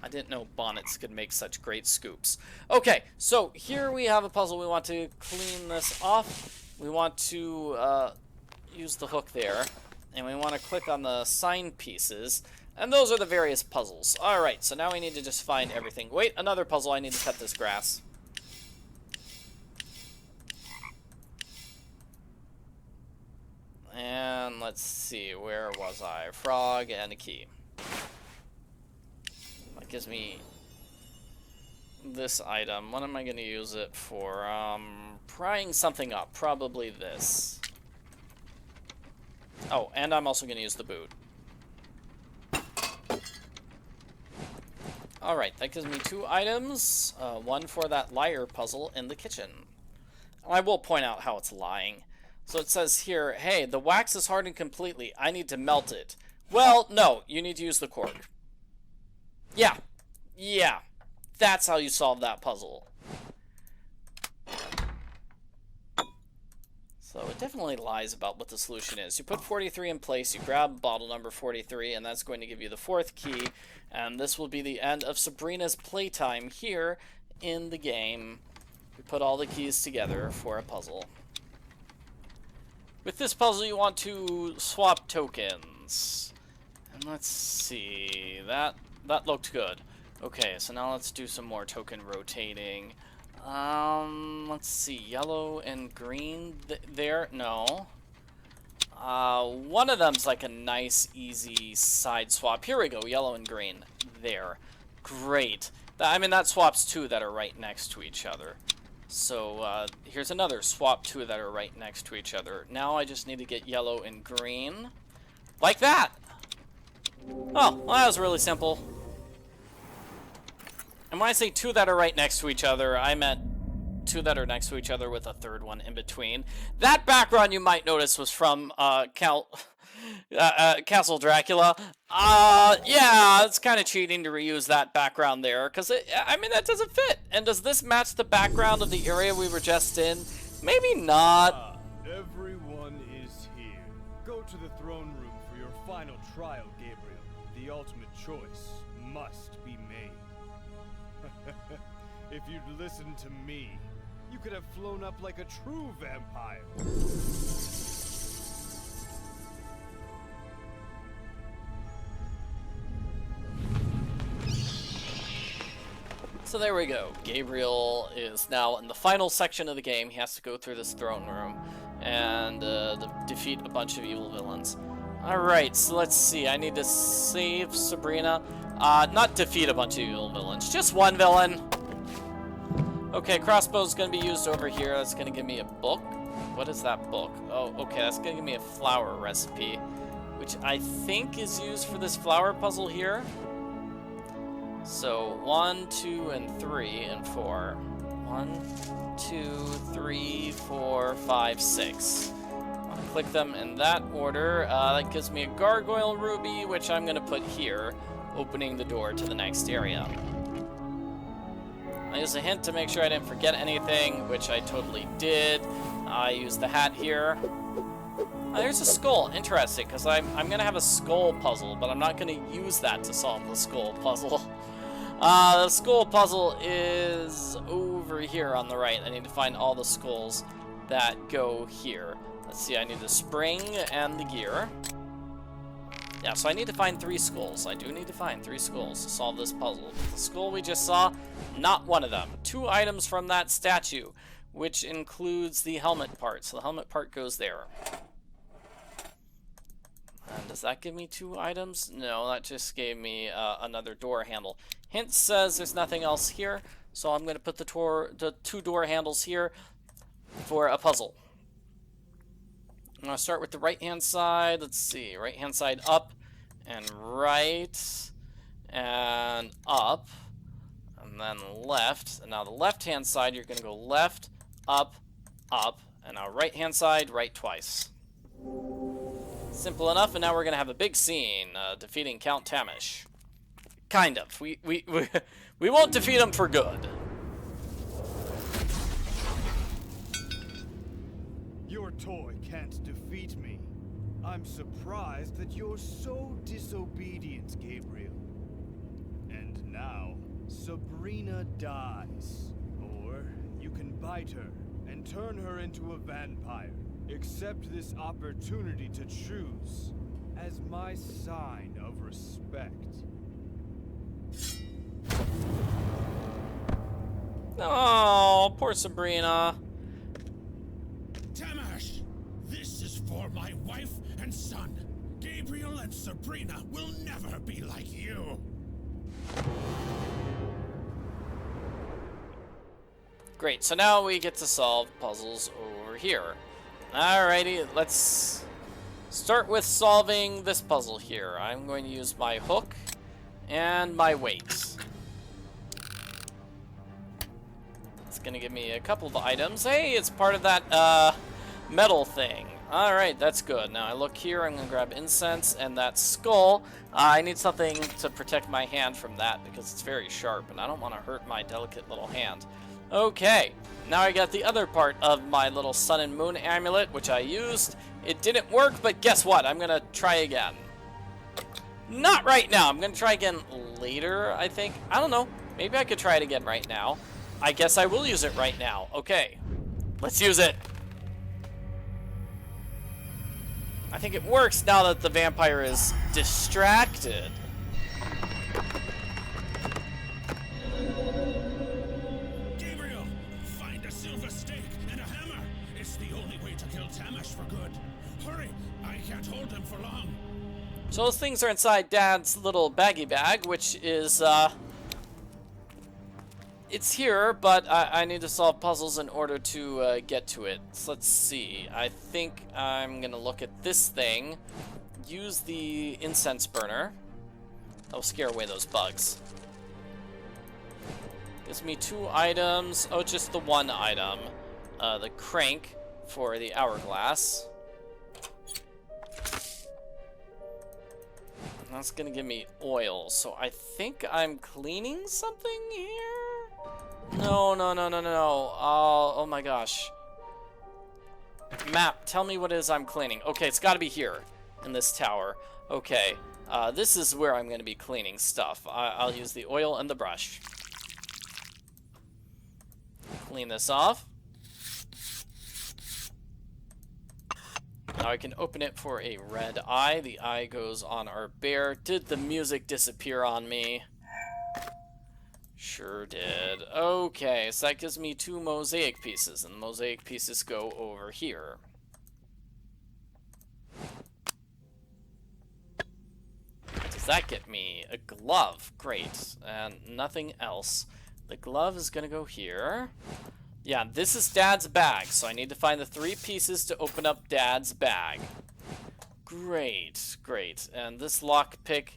I didn't know bonnets could make such great scoops. Okay, so here we have a puzzle. We want to clean this off. We want to use the hook there. And we want to click on the sign pieces. And those are the various puzzles. Alright, so now we need to just find everything. Wait, another puzzle. I need to cut this grass. And let's see, where was I? Frog and a key. That gives me this item. What am I going to use it for? Prying something up. Probably this. Oh, and I'm also going to use the boot. Alright, that gives me 2 items. One for that liar puzzle in the kitchen. I will point out how it's lying. So it says here, hey, the wax is hardened completely. I need to melt it. Well, no, you need to use the cork. Yeah. Yeah. That's how you solve that puzzle. So it definitely lies about what the solution is. You put 43 in place, you grab bottle number 43, and that's going to give you the 4th key. And this will be the end of Sabrina's playtime here in the game. We put all the keys together for a puzzle. With this puzzle, you want to swap tokens. And let's see, that looked good. Okay, so now let's do some more token rotating. Let's see, yellow and green there, no. One of them's like a nice, easy side swap. Here we go, yellow and green, there. Great. I mean, that swaps 2 that are right next to each other. So, here's another, swap 2 that are right next to each other. Now I just need to get yellow and green. Like that! Oh, well, that was really simple. And when I say 2 that are right next to each other, I meant 2 that are next to each other with a 3rd one in between. That background you might notice was from Castle Dracula. Yeah, it's kind of cheating to reuse that background there, because I mean, that doesn't fit. And does this match the background of the area we were just in? Maybe not. Everyone is here. Go to the throne room for your final trial, Gabriel. The ultimate choice must be made. If you'd listened to me, you could have flown up like a true vampire. So there we go. Gabriel is now in the final section of the game. He has to go through this throne room and defeat a bunch of evil villains. Alright, so let's see. I need to save Sabrina. Not defeat a bunch of evil villains. Just one villain. Okay, crossbow's going to be used over here. That's going to give me a book. What is that book? Oh, okay, that's going to give me a flower recipe, which I think is used for this flower puzzle here. So 1, 2, and 3, and 4. 1, 2, 3, 4, 5, 6. I'll click them in that order. That gives me a gargoyle ruby, which I'm going to put here, opening the door to the next area. I used a hint to make sure I didn't forget anything, which I totally did. I used the hat here. There's a skull. Interesting, because I'm going to have a skull puzzle, but I'm not going to use that to solve the skull puzzle. The skull puzzle is over here on the right. I need to find all the skulls that go here. Let's see, I need the spring and the gear. Yeah, so I need to find 3 skulls. I do need to find 3 skulls to solve this puzzle. The skull we just saw, not one of them. 2 items from that statue, which includes the helmet part. So the helmet part goes there. And does that give me 2 items? No, that just gave me another door handle. Hint says there's nothing else here, so I'm going to put the 2 door handles here for a puzzle. I'm going to start with the right-hand side. Let's see. Right-hand side up and right and up and then left. And now the left-hand side, you're going to go left, up, up. And now right-hand side, right twice. Simple enough, and now we're going to have a big scene defeating Count Tamash. Kind of. We won't defeat him for good. Your toy can't defeat me. I'm surprised that you're so disobedient, Gabriel. And now, Sabrina dies. Or you can bite her and turn her into a vampire. Accept this opportunity to choose as my sign of respect. Oh, poor Sabrina. Tamash, this is for my wife and son. Gabriel and Sabrina will never be like you. Great, so now we get to solve puzzles over here. Alrighty, let's start with solving this puzzle here. I'm going to use my hook and my weight. It's going to give me a couple of items. Hey, it's part of that metal thing. Alright, that's good. Now I look here, I'm going to grab incense and that skull. I need something to protect my hand from that because it's very sharp and I don't want to hurt my delicate little hand. Okay, now I got the other part of my little sun and moon amulet, which I used. It didn't work, but guess what? I'm going to try again. Not right now. I'm going to try again later, I think. I don't know. Maybe I could try it again right now. I guess I will use it right now. Okay, let's use it. I think it works now that the vampire is distracted. Gabriel, find a silver stake and a hammer. It's the only way to kill Tamash for good. Hurry, I can't hold him for long. So those things are inside Dad's little baggy bag, which is, it's here, but I need to solve puzzles in order to get to it. So let's see. I think I'm gonna look at this thing, use the incense burner. That'll scare away those bugs. Gives me 2 items. Oh, just the 1 item. The crank for the hourglass. That's gonna give me oil, so I think I'm cleaning something here? No. Oh my gosh. Map, tell me what it is I'm cleaning. Okay, it's gotta be here, in this tower. Okay, this is where I'm gonna be cleaning stuff. I'll use the oil and the brush. Clean this off. Now I can open it for a red eye. The eye goes on our bear. Did the music disappear on me? Sure did. Okay, so that gives me 2 mosaic pieces, and the mosaic pieces go over here. Does that get me? A glove. Great. And nothing else. The glove is gonna go here. Yeah, this is Dad's bag, so I need to find the 3 pieces to open up Dad's bag. Great, great. And this lockpick,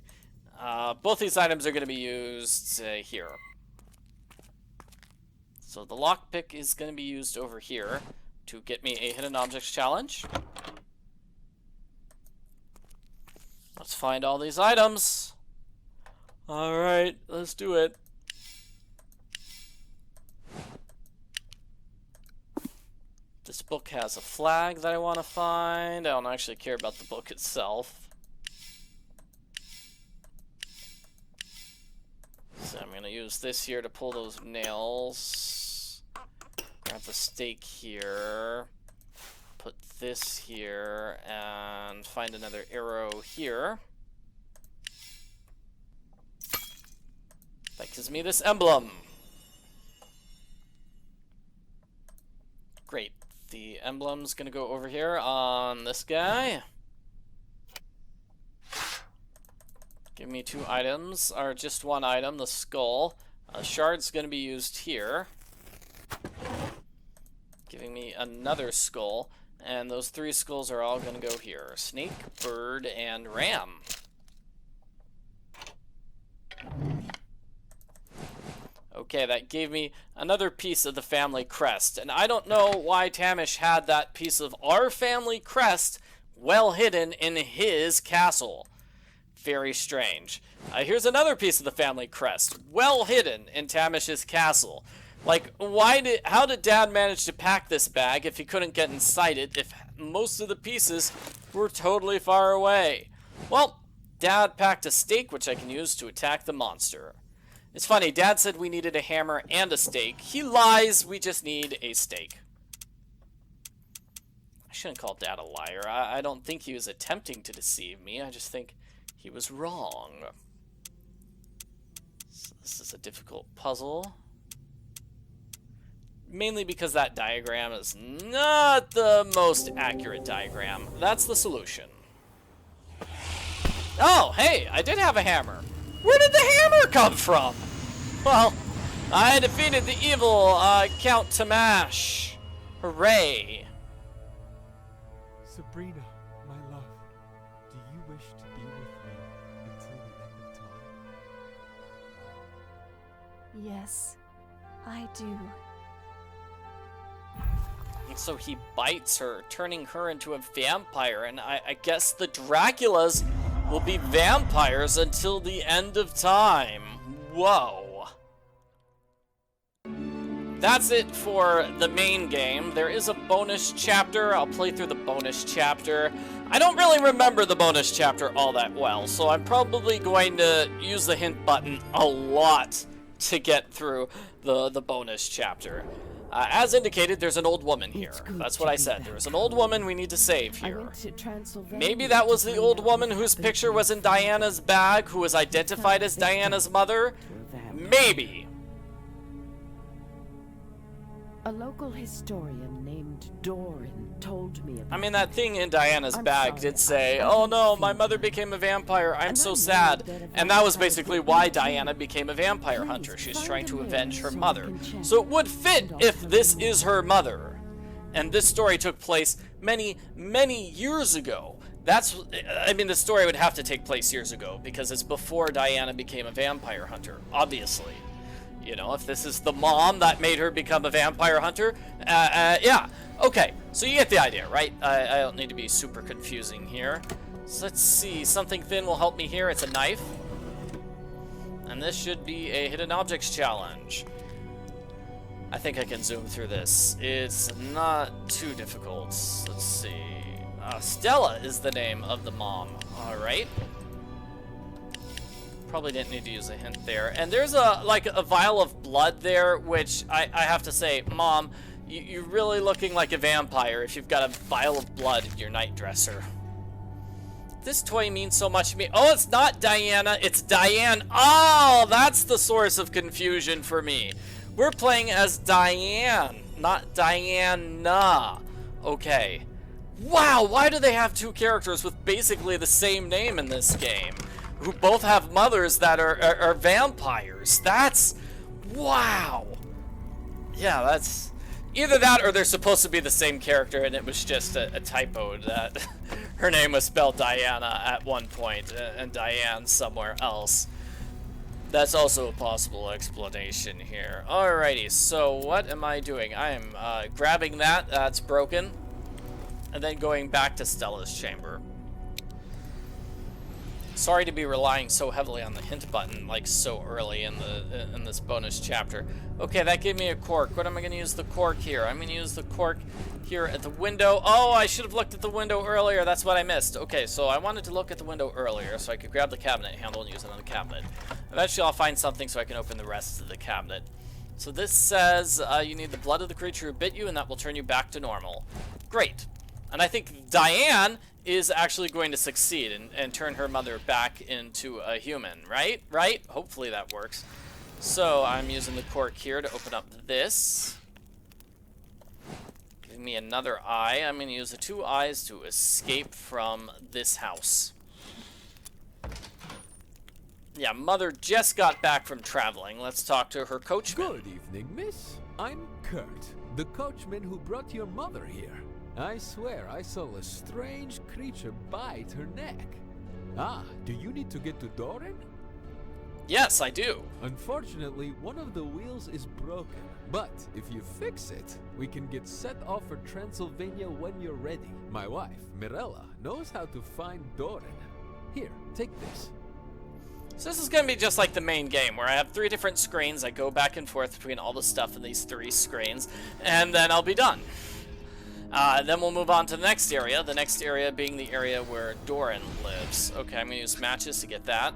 both these items are going to be used here. So the lockpick is going to be used over here to get me a hidden objects challenge. Let's find all these items. Alright, let's do it. This book has a flag that I want to find. I don't actually care about the book itself. So I'm going to use this here to pull those nails. Grab the stake here. Put this here and find another arrow here. That gives me this emblem. Great. The emblem's gonna go over here on this guy. Give me 2 items, or just 1 item, the skull. Shard's gonna be used here. Giving me another skull. And those 3 skulls are all gonna go here. Snake, bird, and ram. Okay, that gave me another piece of the family crest. And I don't know why Tamash had that piece of our family crest well hidden in his castle. Very strange. Here's another piece of the family crest, well hidden in Tamash's castle. Like, how did Dad manage to pack this bag if he couldn't get inside it, if most of the pieces were totally far away? Well, Dad packed a stake, which I can use to attack the monster. It's funny, Dad said we needed a hammer and a stake. He lies, we just need a stake. I shouldn't call Dad a liar. I don't think he was attempting to deceive me. I just think he was wrong. So this is a difficult puzzle. Mainly because that diagram is not the most accurate diagram. That's the solution. Oh, hey, I did have a hammer. Where did the hammer come from? Well, I defeated the evil Count Tamash. Hooray. Sabrina, my love, do you wish to be with me until the end of time? Yes, I do. So he bites her, turning her into a vampire, and I guess the Draculas will be vampires until the end of time. Whoa. That's it for the main game. There is a bonus chapter. I'll play through the bonus chapter. I don't really remember the bonus chapter all that well, so I'm probably going to use the hint button a lot to get through the bonus chapter. As indicated, there's an old woman here. That's what I said. There's an old woman we need to save here. Maybe that was the old woman whose picture was in Diana's bag, who was identified as Diana's mother? Maybe. A local historian named Doran told me about. I mean, that thing in Diana's bag did say, "Oh no, my mother became a vampire. I'm so sad." And that was basically why Diana became a vampire hunter. She's trying to avenge her mother. So it would fit if this is her mother. And this story took place many, many years ago. I mean, the story would have to take place years ago because it's before Diana became a vampire hunter, obviously. You know, if this is the mom that made her become a vampire hunter, yeah. Okay, so you get the idea, right? I don't need to be super confusing here. So let's see, something thin will help me here. It's a knife. And this should be a hidden objects challenge. I think I can zoom through this. It's not too difficult. Let's see. Stella is the name of the mom. All right. Probably didn't need to use a hint there. And there's a vial of blood there, which I have to say, Mom, you're really looking like a vampire if you've got a vial of blood in your night dresser. This toy means so much to me. Oh, it's not Diana, it's Diane. Oh, that's the source of confusion for me. We're playing as Diane, not Diana. Okay. Wow, why do they have 2 characters with basically the same name in this game? Who both have mothers that are vampires. That's... wow. Yeah, that's... either that or they're supposed to be the same character and it was just a typo that her name was spelled Diana at one point and Diane somewhere else. That's also a possible explanation here. Alrighty, so what am I doing? I am grabbing that's broken, and then going back to Stella's chamber. Sorry to be relying so heavily on the hint button, like so early in this bonus chapter. Okay, that gave me a cork. What am I going to use the cork here? I'm going to use the cork here at the window. Oh, I should have looked at the window earlier. That's what I missed. Okay, so I wanted to look at the window earlier so I could grab the cabinet handle and use it on the cabinet. Eventually, I'll find something so I can open the rest of the cabinet. So this says you need the blood of the creature who bit you, and that will turn you back to normal. Great. And I think Diane is actually going to succeed and turn her mother back into a human, right? Right? Hopefully that works. So I'm using the cork here to open up this. Giving me another eye. I'm going to use the 2 eyes to escape from this house. Yeah, Mother just got back from traveling. Let's talk to her coachman. Good evening, miss. I'm Kurt, the coachman who brought your mother here. I swear I saw a strange creature bite her neck. Ah, do you need to get to Doran? Yes, I do. Unfortunately, one of the wheels is broken. But if you fix it, we can get set off for Transylvania when you're ready. My wife, Mirella, knows how to find Doran. Here, take this. So this is going to be just like the main game, where I have 3 different screens. I go back and forth between all the stuff in these 3 screens, and then I'll be done. Then we'll move on to the next area being the area where Doran lives. Okay, I'm going to use matches to get that.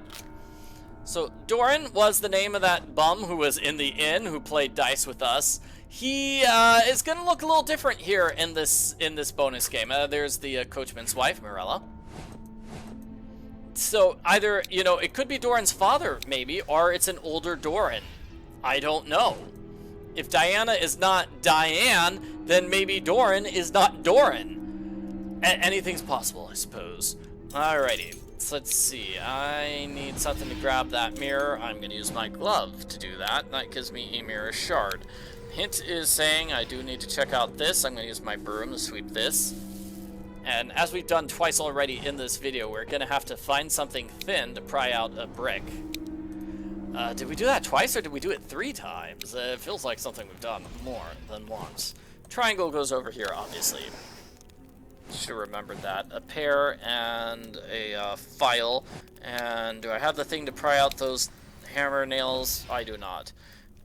So Doran was the name of that bum who was in the inn, who played dice with us. He is going to look a little different here in this bonus game. There's the coachman's wife, Mirella. So either, you know, it could be Doran's father, maybe, or it's an older Doran. I don't know. If Diana is not Diane, then maybe Doran is not Doran. Anything's possible, I suppose. Alrighty, so let's see. I need something to grab that mirror. I'm going to use my glove to do that. That gives me a mirror shard. Hint is saying I do need to check out this. I'm going to use my broom to sweep this. And as we've done twice already in this video, we're going to have to find something thin to pry out a brick. Did we do that twice, or did we do it 3 times? It feels like something we've done more than once. Triangle goes over here, obviously. Should have remembered that. A pear and a file. And do I have the thing to pry out those hammer nails? I do not.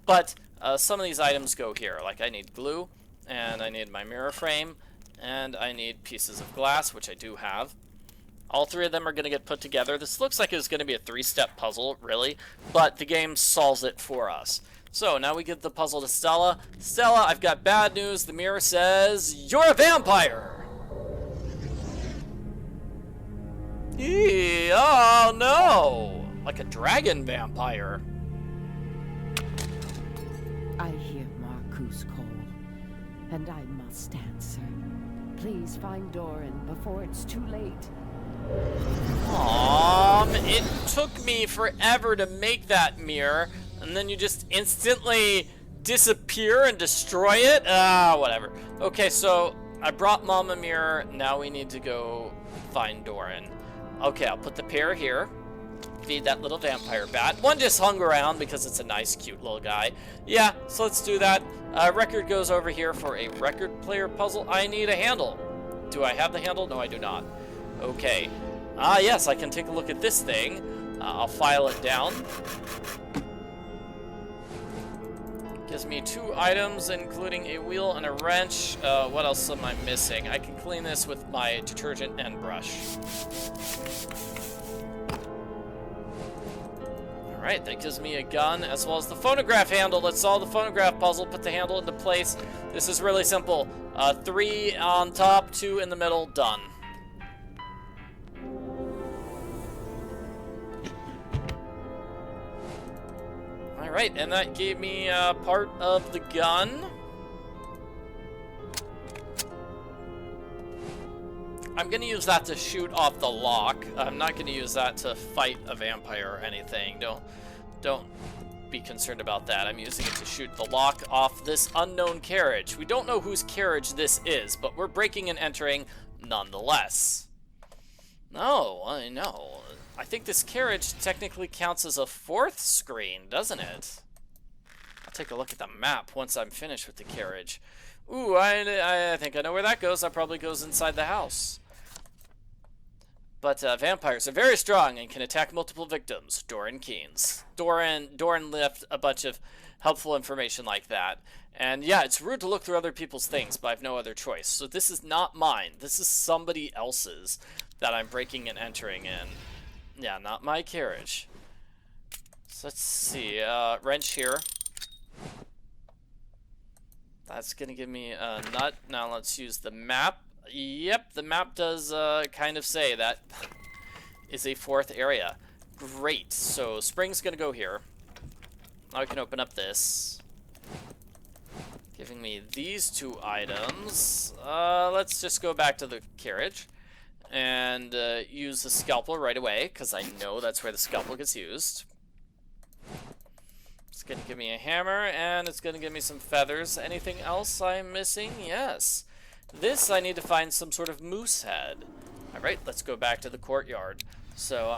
But some of these items go here. Like I need glue, and I need my mirror frame, and I need pieces of glass, which I do have. All 3 of them are going to get put together. This looks like it's going to be a 3-step puzzle, really, but the game solves it for us. So now we give the puzzle to Stella. Stella, I've got bad news. The mirror says, you're a vampire! Oh no! Like a dragon vampire. I hear Marcus call, and I must answer. Please find Doran before it's too late. It took me forever to make that mirror, and then you just instantly disappear and destroy it? Whatever. Okay, so I brought Mom a mirror. Now we need to go find Doran. Okay, I'll put the pear here. Feed that little vampire bat. One just hung around because it's a nice, cute little guy. Yeah, so let's do that. Record goes over here for a record player puzzle. I need a handle. Do I have the handle? No, I do not. Okay. Yes, I can take a look at this thing. I'll file it down. Gives me 2 items, including a wheel and a wrench. What else am I missing? I can clean this with my detergent and brush. Alright, that gives me a gun, as well as the phonograph handle. Let's solve the phonograph puzzle, put the handle into place. This is really simple. 3 on top, 2 in the middle, done. Alright, and that gave me part of the gun. I'm going to use that to shoot off the lock. I'm not going to use that to fight a vampire or anything. Don't be concerned about that. I'm using it to shoot the lock off this unknown carriage. We don't know whose carriage this is, but we're breaking and entering nonetheless. No, I know. I think this carriage technically counts as a 4th screen, doesn't it? I'll take a look at the map once I'm finished with the carriage. Ooh, I think I know where that goes. That probably goes inside the house. But vampires are very strong and can attack multiple victims. Doran Keynes. Doran left a bunch of helpful information like that. And yeah, it's rude to look through other people's things, but I have no other choice. So this is not mine. This is somebody else's that I'm breaking and entering in. Yeah, not my carriage. So let's see. Wrench here. That's going to give me a nut. Now let's use the map. Yep, the map does kind of say that is a 4th area. Great. So spring's going to go here. Now I can open up this. Giving me these 2 items. Let's just go back to the carriage and use the scalpel right away, because I know that's where the scalpel gets used. It's going to give me a hammer, and it's going to give me some feathers. Anything else I'm missing? Yes. This, I need to find some sort of moose head. Alright, let's go back to the courtyard. So,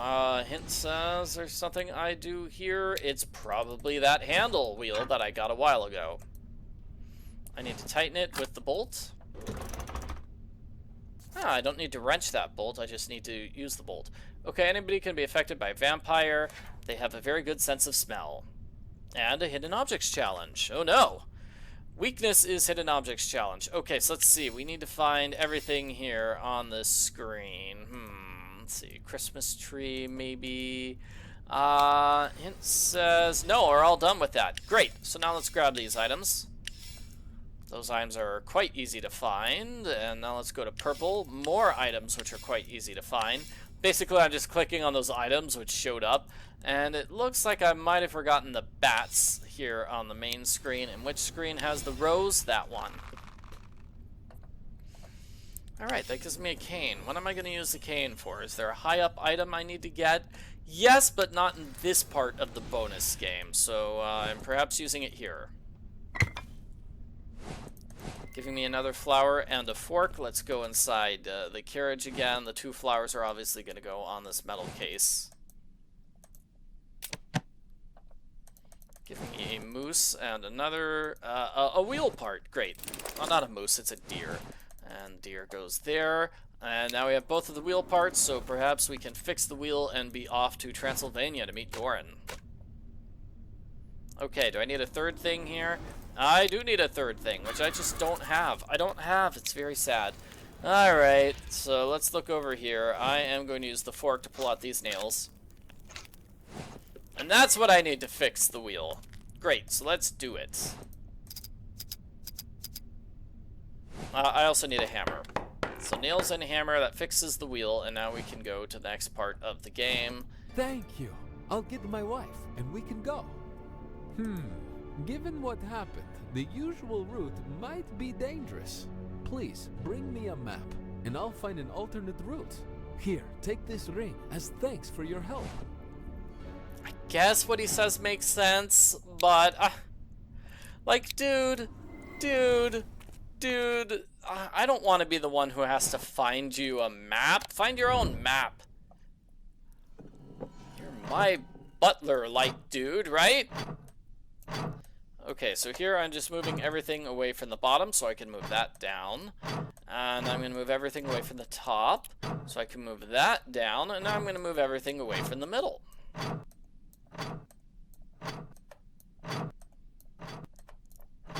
hint says there's something I do here. It's probably that handle wheel that I got a while ago. I need to tighten it with the bolt. Ah, I don't need to wrench that bolt, I just need to use the bolt. Okay, anybody can be affected by vampire. They have a very good sense of smell. And a hidden objects challenge. Oh no! Weakness is hidden objects challenge. Okay, so let's see. We need to find everything here on the screen. Let's see. Christmas tree, maybe. Hint says... No, we're all done with that. Great. So now let's grab these items. Those items are quite easy to find. And now let's go to purple. More items which are quite easy to find. Basically, I'm just clicking on those items which showed up. And it looks like I might have forgotten the bats here on the main screen. And which screen has the rose? That one. Alright, that gives me a cane. What am I going to use the cane for? Is there a high up item I need to get? Yes, but not in this part of the bonus game. So I'm perhaps using it here. Giving me another flower and a fork. Let's go inside the carriage again. The 2 flowers are obviously going to go on this metal case. Giving me a moose and another, a wheel part. Great. Well, not a moose, it's a deer. And deer goes there. And now we have both of the wheel parts, so perhaps we can fix the wheel and be off to Transylvania to meet Doran. Okay, do I need a third thing here? I do need a third thing, which I just don't have. I don't have. It's very sad. Alright, so let's look over here. I am going to use the fork to pull out these nails. And that's what I need to fix the wheel. Great, so let's do it. I also need a hammer. So nails and a hammer, that fixes the wheel, and now we can go to the next part of the game. Thank you. I'll get my wife, and we can go. Given what happened, the usual route might be dangerous. Please, bring me a map, and I'll find an alternate route. Here, take this ring as thanks for your help. I guess what he says makes sense, but... like, dude, I don't want to be the one who has to find you a map. Find your own map. You're my butler, like, dude, right? Okay, so here I'm just moving everything away from the bottom so I can move that down. And I'm going to move everything away from the top so I can move that down. And now I'm going to move everything away from the middle.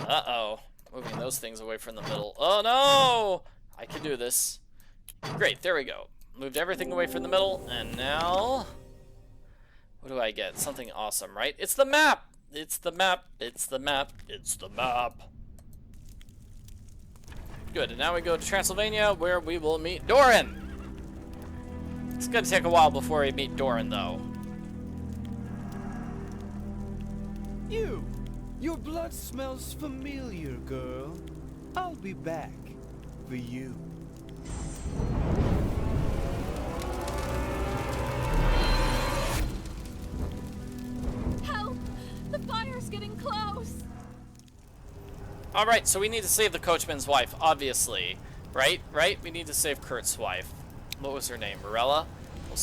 Uh-oh. Moving those things away from the middle. Oh, no! I can do this. Great, there we go. Moved everything away from the middle, and now... what do I get? Something awesome, right? It's the map! It's the map, it's the map, it's the map. Good, and now we go to Transylvania, where we will meet Doran! It's gonna take a while before we meet Doran, though. Your blood smells familiar, girl. I'll be back for you. Help! The fire's getting close! Alright, so we need to save the coachman's wife, obviously. Right? We need to save Kurt's wife. What was her name? Morella? We'll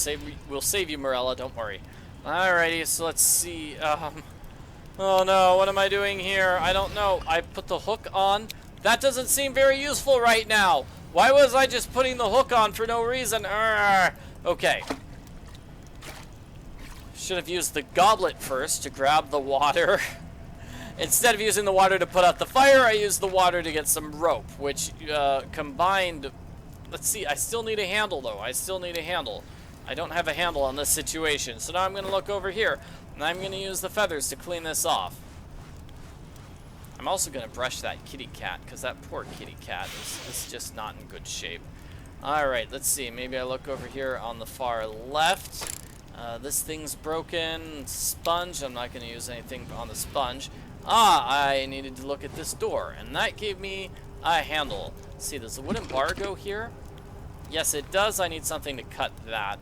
save you, Morella, don't worry. Alrighty, so let's see. Oh no, what am I doing here? I don't know. I put the hook on. That doesn't seem very useful right now. Why was I just putting the hook on for no reason? Okay. Should have used the goblet first to grab the water. Instead of using the water to put out the fire, I used the water to get some rope, which combined... Let's see, I still need a handle though. I still need a handle. I don't have a handle on this situation. So now I'm going to look over here. And I'm going to use the feathers to clean this off. I'm also going to brush that kitty cat, because that poor kitty cat is just not in good shape. Alright, let's see. Maybe I look over here on the far left. This thing's broken. Sponge. I'm not going to use anything on the sponge. I needed to look at this door, and that gave me a handle. Let's see, does the wooden bar go here? Yes, it does. I need something to cut that.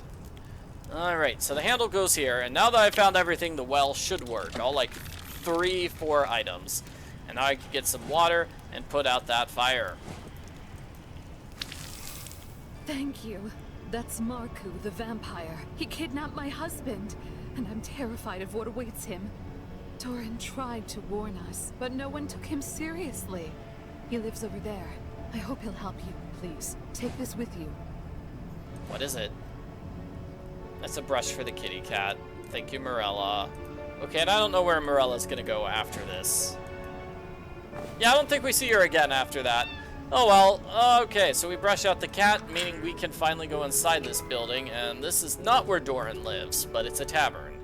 Alright, so the handle goes here, and now that I found everything, the well should work. All like 3-4 items. And now I can get some water and put out that fire. Thank you. That's Marku, the vampire. He kidnapped my husband, and I'm terrified of what awaits him. Doran tried to warn us, but no one took him seriously. He lives over there. I hope he'll help you. Please, take this with you. What is it? That's a brush for the kitty cat. Thank you, Morella. Okay, and I don't know where Morella's gonna go after this. Yeah, I don't think we see her again after that. Oh well, okay, so we brush out the cat, meaning we can finally go inside this building, and this is not where Doran lives, but it's a tavern.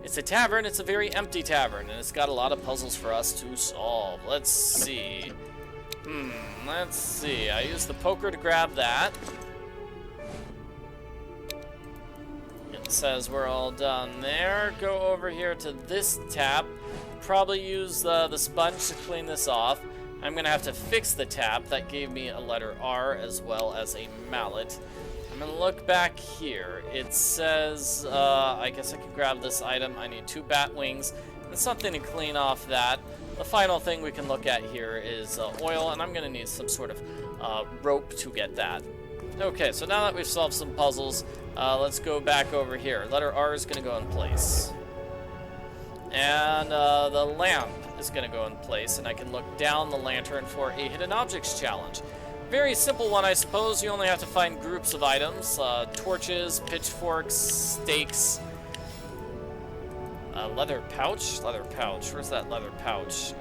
It's a tavern, it's a very empty tavern, and it's got a lot of puzzles for us to solve. Let's see. Let's see. I used the poker to grab that. It says we're all done there. Go over here to this tap. Probably use the sponge to clean this off. I'm gonna have to fix the tap. That gave me a letter R as well as a mallet. I'm gonna look back here. It says, I guess I can grab this item. I need 2 bat wings and something to clean off that. The final thing we can look at here is oil, and I'm gonna need some sort of rope to get that. Okay, so now that we've solved some puzzles, let's go back over here. Letter R is gonna go in place. And the lamp is going to go in place, and I can look down the lantern for a hidden objects challenge. Very simple one, I suppose. You only have to find groups of items, torches, pitchforks, stakes, leather pouch. Where's that leather pouch?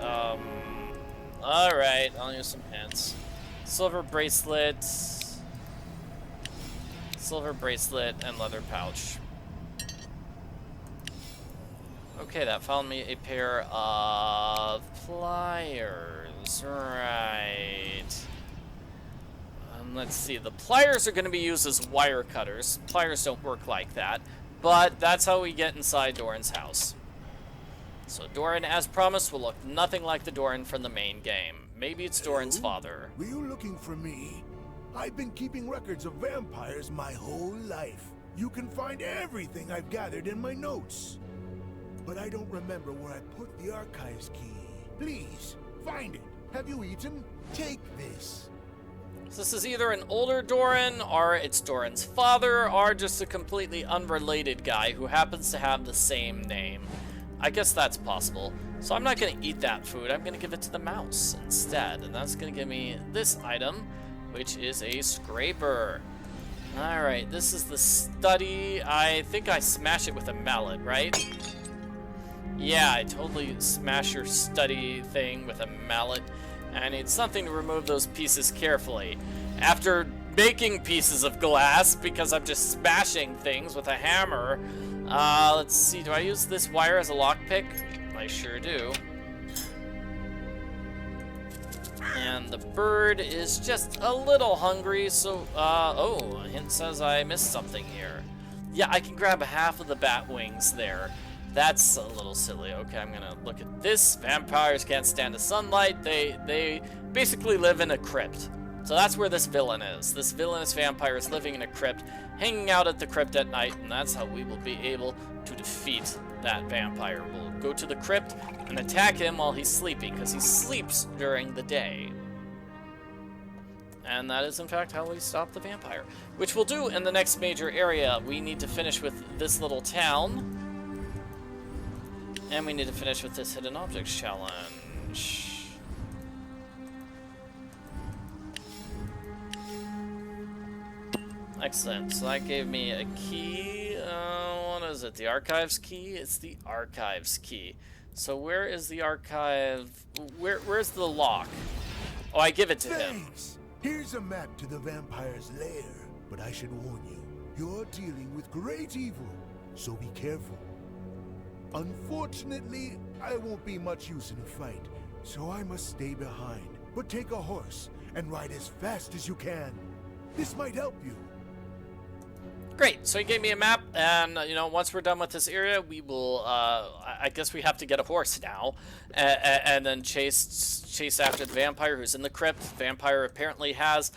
Alright, I'll use some hints. Silver bracelet, and leather pouch. Okay, that found me a pair of pliers, right. Let's see, the pliers are going to be used as wire cutters. Pliers don't work like that, but that's how we get inside Doran's house. So Doran, as promised, will look nothing like the Doran from the main game. Maybe it's Doran's father. Were you looking for me? I've been keeping records of vampires my whole life. You can find everything I've gathered in my notes. But I don't remember where I put the archives key. Please, find it. Have you eaten? Take this. So this is either an older Doran, or it's Doran's father, or just a completely unrelated guy who happens to have the same name. I guess that's possible. So I'm not going to eat that food. I'm going to give it to the mouse instead. And that's going to give me this item, which is a scraper. Alright, this is the study. I think I smash it with a mallet, right? Yeah, I totally smash your study thing with a mallet. I need something to remove those pieces carefully. After making pieces of glass, because I'm just smashing things with a hammer. Let's see, do I use this wire as a lockpick? I sure do. And the bird is just a little hungry, so, oh, a hint says I missed something here. Yeah, I can grab half of the bat wings there. That's a little silly. Okay, I'm gonna look at this. Vampires can't stand the sunlight. They basically live in a crypt. So that's where this villain is. This villainous vampire is living in a crypt, hanging out at the crypt at night, and that's how we will be able to defeat that vampire. We'll go to the crypt and attack him while he's sleeping, because he sleeps during the day. And that is, in fact, how we stop the vampire, which we'll do in the next major area. We need to finish with this little town. And we need to finish with this hidden objects challenge. Excellent. So that gave me a key. What is it? The archives key? It's the archives key. So where is the archive? Where's the lock? Oh, I give it to him. Here's a map to the vampire's lair. But I should warn you, you're dealing with great evil, so be careful. Unfortunately, I won't be much use in a fight, so I must stay behind. But take a horse and ride as fast as you can. This might help you. Great, so he gave me a map, and, you know, once we're done with this area, we will, I guess we have to get a horse now, and then chase after the vampire who's in the crypt. The vampire apparently has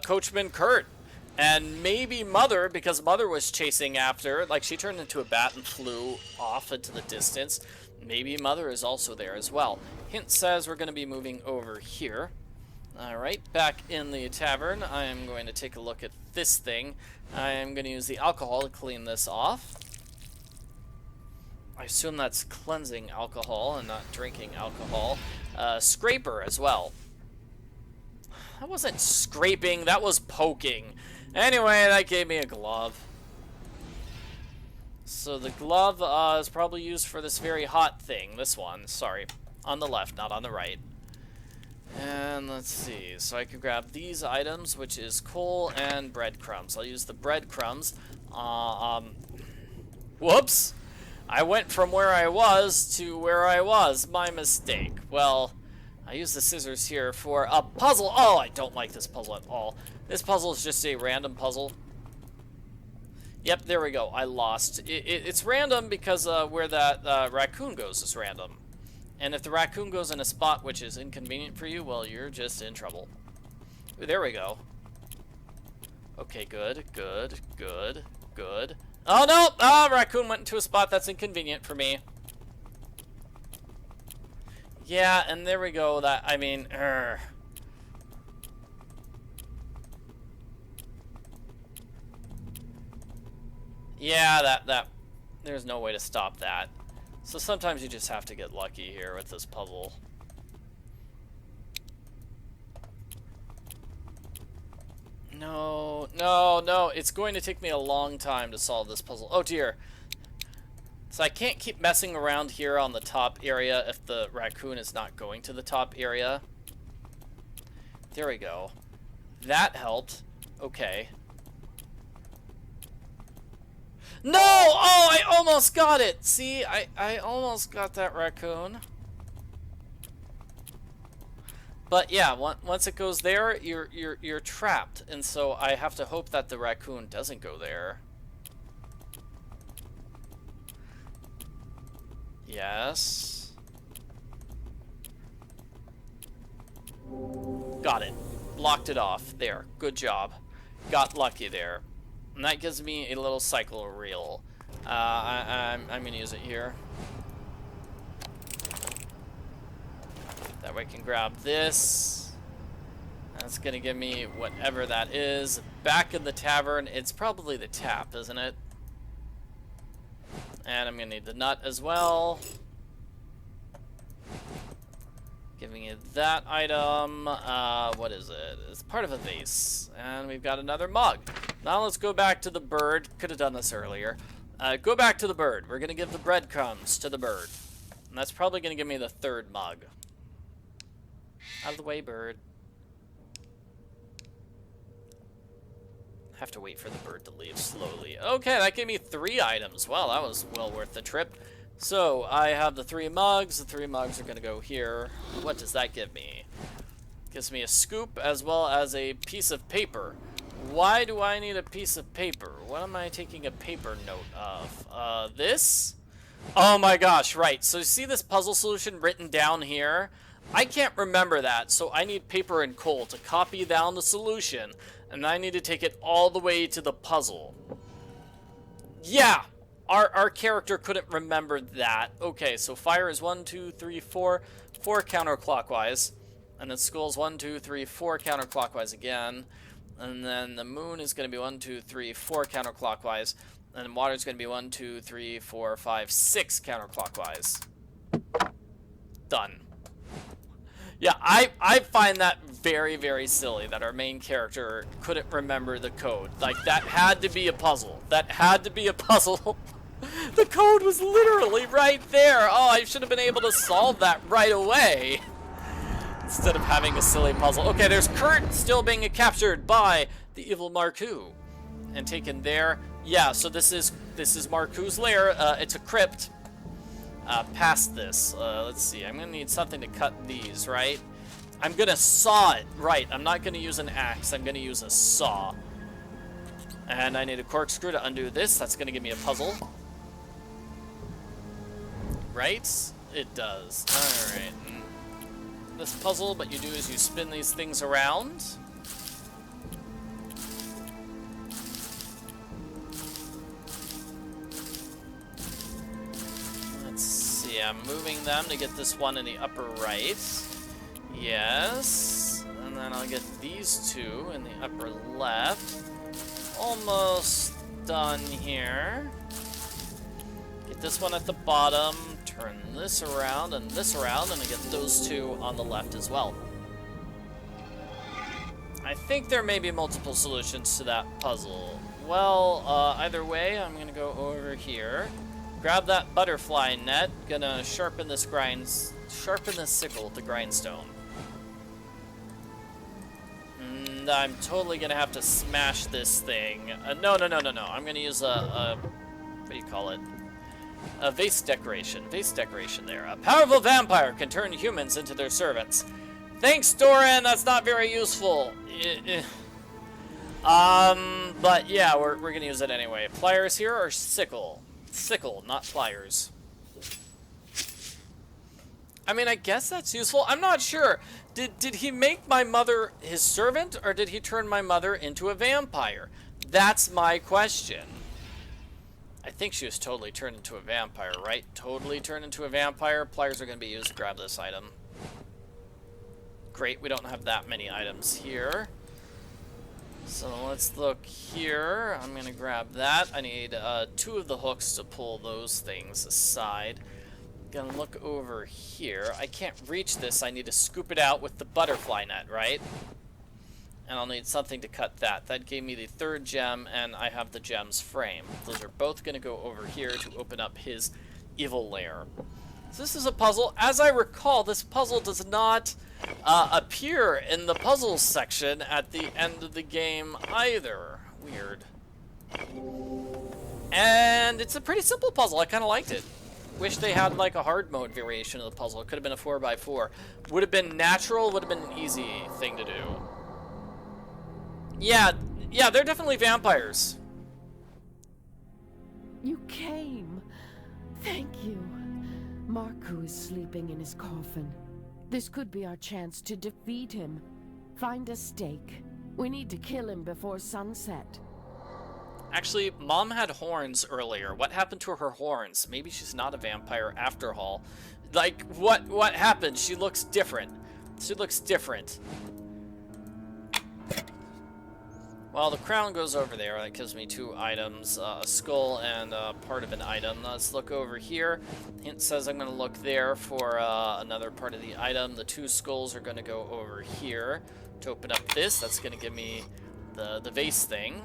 Coachman Kurt, and maybe Mother, because Mother was chasing after, like, she turned into a bat and flew off into the distance. Maybe Mother is also there as well. Hint says we're going to be moving over here. Alright, back in the tavern, I am going to take a look at this thing. I am going to use the alcohol to clean this off. I assume that's cleansing alcohol and not drinking alcohol. Scraper as well. That wasn't scraping, that was poking. Anyway, that gave me a glove. So the glove is probably used for this very hot thing. This one, sorry. On the left, not on the right. And let's see, so I could grab these items, which is coal and breadcrumbs. I'll use the breadcrumbs. Whoops! I went from where I was to where I was. My mistake. Well, I use the scissors here for a puzzle. Oh, I don't like this puzzle at all. This puzzle is just a random puzzle. Yep, there we go. I lost. It's random because where that raccoon goes is random. And if the raccoon goes in a spot which is inconvenient for you, well, you're just in trouble. Ooh, there we go. Okay, good, good, good, good. Oh, no! Ah, raccoon went into a spot that's inconvenient for me. Yeah, and there we go. That, I mean, yeah, that, there's no way to stop that. So sometimes you just have to get lucky here with this puzzle. No, no, no. It's going to take me a long time to solve this puzzle. Oh, dear. So I can't keep messing around here on the top area if the raccoon is not going to the top area. There we go. That helped. Okay. No! Oh, I almost got it! See, I almost got that raccoon. But yeah, once it goes there, you're trapped. And so I have to hope that the raccoon doesn't go there. Yes. Got it. Blocked it off. There. Good job. Got lucky there. And that gives me a little cycle reel. I'm gonna use it here. That way I can grab this. That's gonna give me whatever that is. Back in the tavern, it's probably the tap, isn't it? And I'm gonna need the nut as well. Giving you that item. What is it? It's part of a vase. And we've got another mug. Now let's go back to the bird. Could have done this earlier. Go back to the bird. We're going to give the breadcrumbs to the bird. And that's probably going to give me the third mug. Out of the way, bird. Have to wait for the bird to leave slowly. Okay, that gave me 3 items. Well, that was well worth the trip. So, I have the 3 mugs. The 3 mugs are going to go here. What does that give me? Gives me a scoop as well as a piece of paper. Why do I need a piece of paper? What am I taking a paper note of? This? Oh my gosh, right. So you see this puzzle solution written down here? I can't remember that, so I need paper and coal to copy down the solution, and I need to take it all the way to the puzzle. Yeah! Our character couldn't remember that. Okay, so fire is 1, 2, 3, 4 counterclockwise. And then skull's 1, 2, 3, 4 counterclockwise again. And then the moon is going to be 1, 2, 3, 4 counterclockwise. And water is going to be 1, 2, 3, 4, 5, 6 counterclockwise. Done. Yeah, I find that very, very silly that our main character couldn't remember the code. Like, that had to be a puzzle. That had to be a puzzle. The code was literally right there. Oh, I should have been able to solve that right away. Instead of having a silly puzzle. Okay, there's Kurt still being captured by the evil Marku and taken there. Yeah, so this is Marku's lair. It's a crypt. Past this, let's see. I'm gonna need something to cut these, right? I'm gonna saw it, right? I'm not gonna use an axe. I'm gonna use a saw. And I need a corkscrew to undo this. That's going to give me a puzzle. Right? It does. Alright. This puzzle, what you do is you spin these things around. Let's see, I'm moving them to get this one in the upper right. Yes. And then I'll get these two in the upper left. Almost done here. Get this one at the bottom. Turn this around, and I get those two on the left as well. I think there may be multiple solutions to that puzzle. Well, either way, I'm gonna go over here, grab that butterfly net, gonna sharpen this sickle with the grindstone. And I'm totally gonna have to smash this thing. No. I'm gonna use a what do you call it? A vase decoration. Vase decoration there. A powerful vampire can turn humans into their servants. Thanks, Doran. That's not very useful. But yeah, we're gonna use it anyway. Pliers here or sickle? Sickle, not pliers. I mean, I guess that's useful. I'm not sure. Did he make my mother his servant, or did he turn my mother into a vampire? That's my question. I think she was totally turned into a vampire, right? Totally turned into a vampire. Pliers are going to be used to grab this item. Great, we don't have that many items here. So let's look here. I'm going to grab that. I need 2 of the hooks to pull those things aside. Gonna look over here. I can't reach this. I need to scoop it out with the butterfly net, right? And I'll need something to cut that. That gave me the 3rd gem, and I have the gem's frame. Those are both going to go over here to open up his evil lair. So this is a puzzle. As I recall, this puzzle does not appear in the puzzles section at the end of the game either. Weird. And it's a pretty simple puzzle. I kind of liked it. Wish they had like a hard mode variation of the puzzle. It could have been a 4x4. Would have been natural, would have been an easy thing to do. Yeah, they're definitely vampires. You came. Thank you. Marku is sleeping in his coffin. This could be our chance to defeat him. Find a stake. We need to kill him before sunset. Actually, Mom had horns earlier. What happened to her horns? Maybe she's not a vampire after all. Like, what happened? She looks different. She looks different. Well, the crown goes over there. That gives me 2 items, a skull and part of an item. Let's look over here. Hint says I'm going to look there for another part of the item. The 2 skulls are going to go over here to open up this. That's going to give me the vase thing.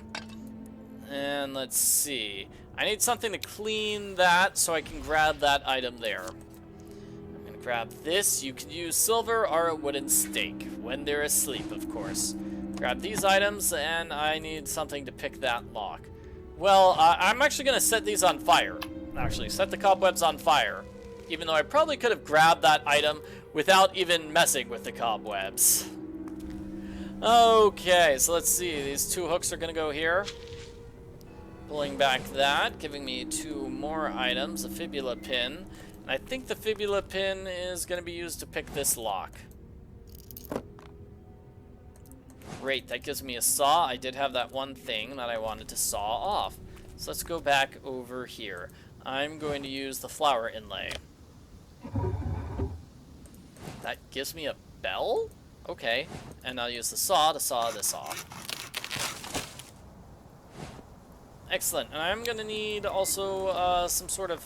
And let's see. I need something to clean that so I can grab that item there. I'm going to grab this. You can use silver or a wooden stake when they're asleep, of course. Grab these items, and I need something to pick that lock. Well, I'm actually going to set these on fire. Actually, set the cobwebs on fire. Even though I probably could have grabbed that item without even messing with the cobwebs. Okay, so let's see. These 2 hooks are going to go here. Pulling back that, giving me 2 more items. A fibula pin. And I think the fibula pin is going to be used to pick this lock. Great, that gives me a saw. I did have that one thing that I wanted to saw off. So let's go back over here. I'm going to use the flower inlay. That gives me a bell? Okay, and I'll use the saw to saw this off. Excellent, and I'm gonna need also some sort of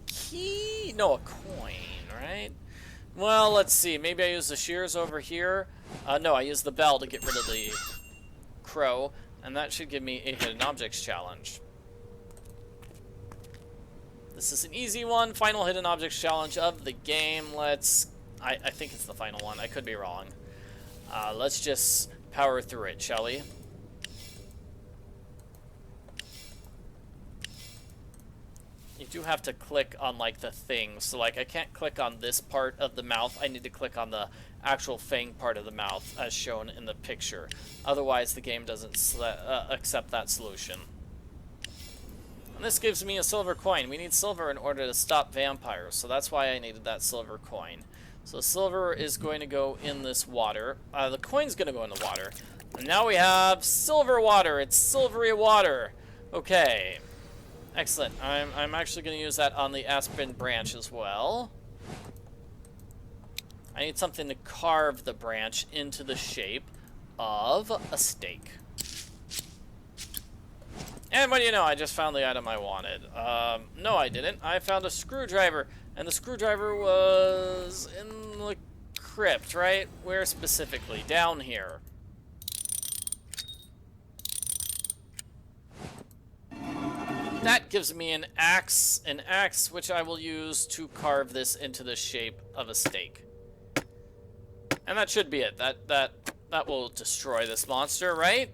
key? No, a coin, right? Well, let's see. Maybe I use the shears over here. No, I use the bell to get rid of the crow, and that should give me a hidden objects challenge. This is an easy one. Final hidden objects challenge of the game. I think it's the final one. I could be wrong. Let's just power through it, shall we? You do have to click on, like, the thing. So, like, I can't click on this part of the mouth. I need to click on the actual fang part of the mouth, as shown in the picture. Otherwise, the game doesn't accept that solution. And this gives me a silver coin. We need silver in order to stop vampires, so that's why I needed that silver coin. So silver is going to go in this water. The coin's going to go in the water. And now we have silver water. It's silvery water. Okay. Excellent. I'm actually going to use that on the aspen branch as well. I need something to carve the branch into the shape of a stake. And what do you know, I just found the item I wanted. No, I didn't. I found a screwdriver, and the screwdriver was in the crypt, right? Where specifically? Down here. That gives me an axe which I will use to carve this into the shape of a stake. And that should be it. That will destroy this monster, right?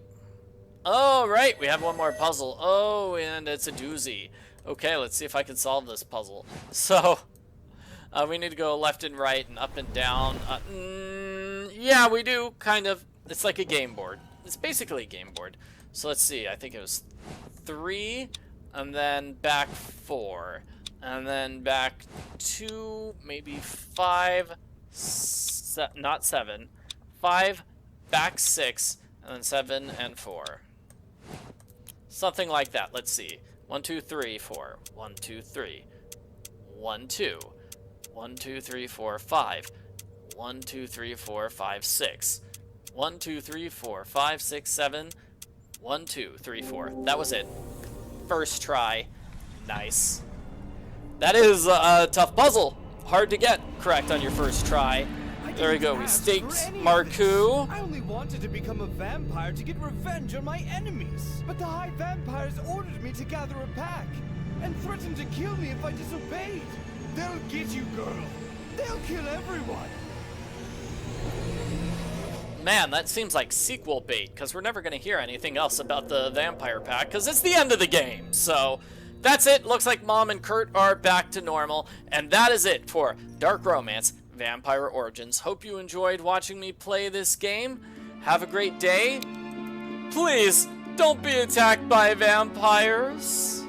Oh, right, we have one more puzzle. Oh, and it's a doozy. Okay, let's see if I can solve this puzzle. So, we need to go left and right and up and down. Yeah, we do, kind of. It's like a game board. It's basically a game board. So let's see, I think it was 3, and then back 4, and then back 2, maybe 5, not 7, 5, back 6, and then 7 and 4. Something like that. Let's see. 1, 2, 3, 4. 1, 2, 3. 1, 2. 1, 2, 3, 4, 5. 1, 2, 3, 4, 5, 6. 1, 2, 3, 4, 5, 6, 7. 1, 2, 3, 4. That was it. First try. Nice. That is a tough puzzle. Hard to get correct on your first try. There we go. We staked Marku. I only wanted to become a vampire to get revenge on my enemies. But the High Vampires ordered me to gather a pack and threatened to kill me if I disobeyed. They'll get you, girl. They'll kill everyone. Man, that seems like sequel bait, because we're never going to hear anything else about the vampire pack, because it's the end of the game. So that's it. Looks like Mom and Kurt are back to normal. And that is it for Dark Romance Vampire Origins. Hope you enjoyed watching me play this game. Have a great day. Please, don't be attacked by vampires.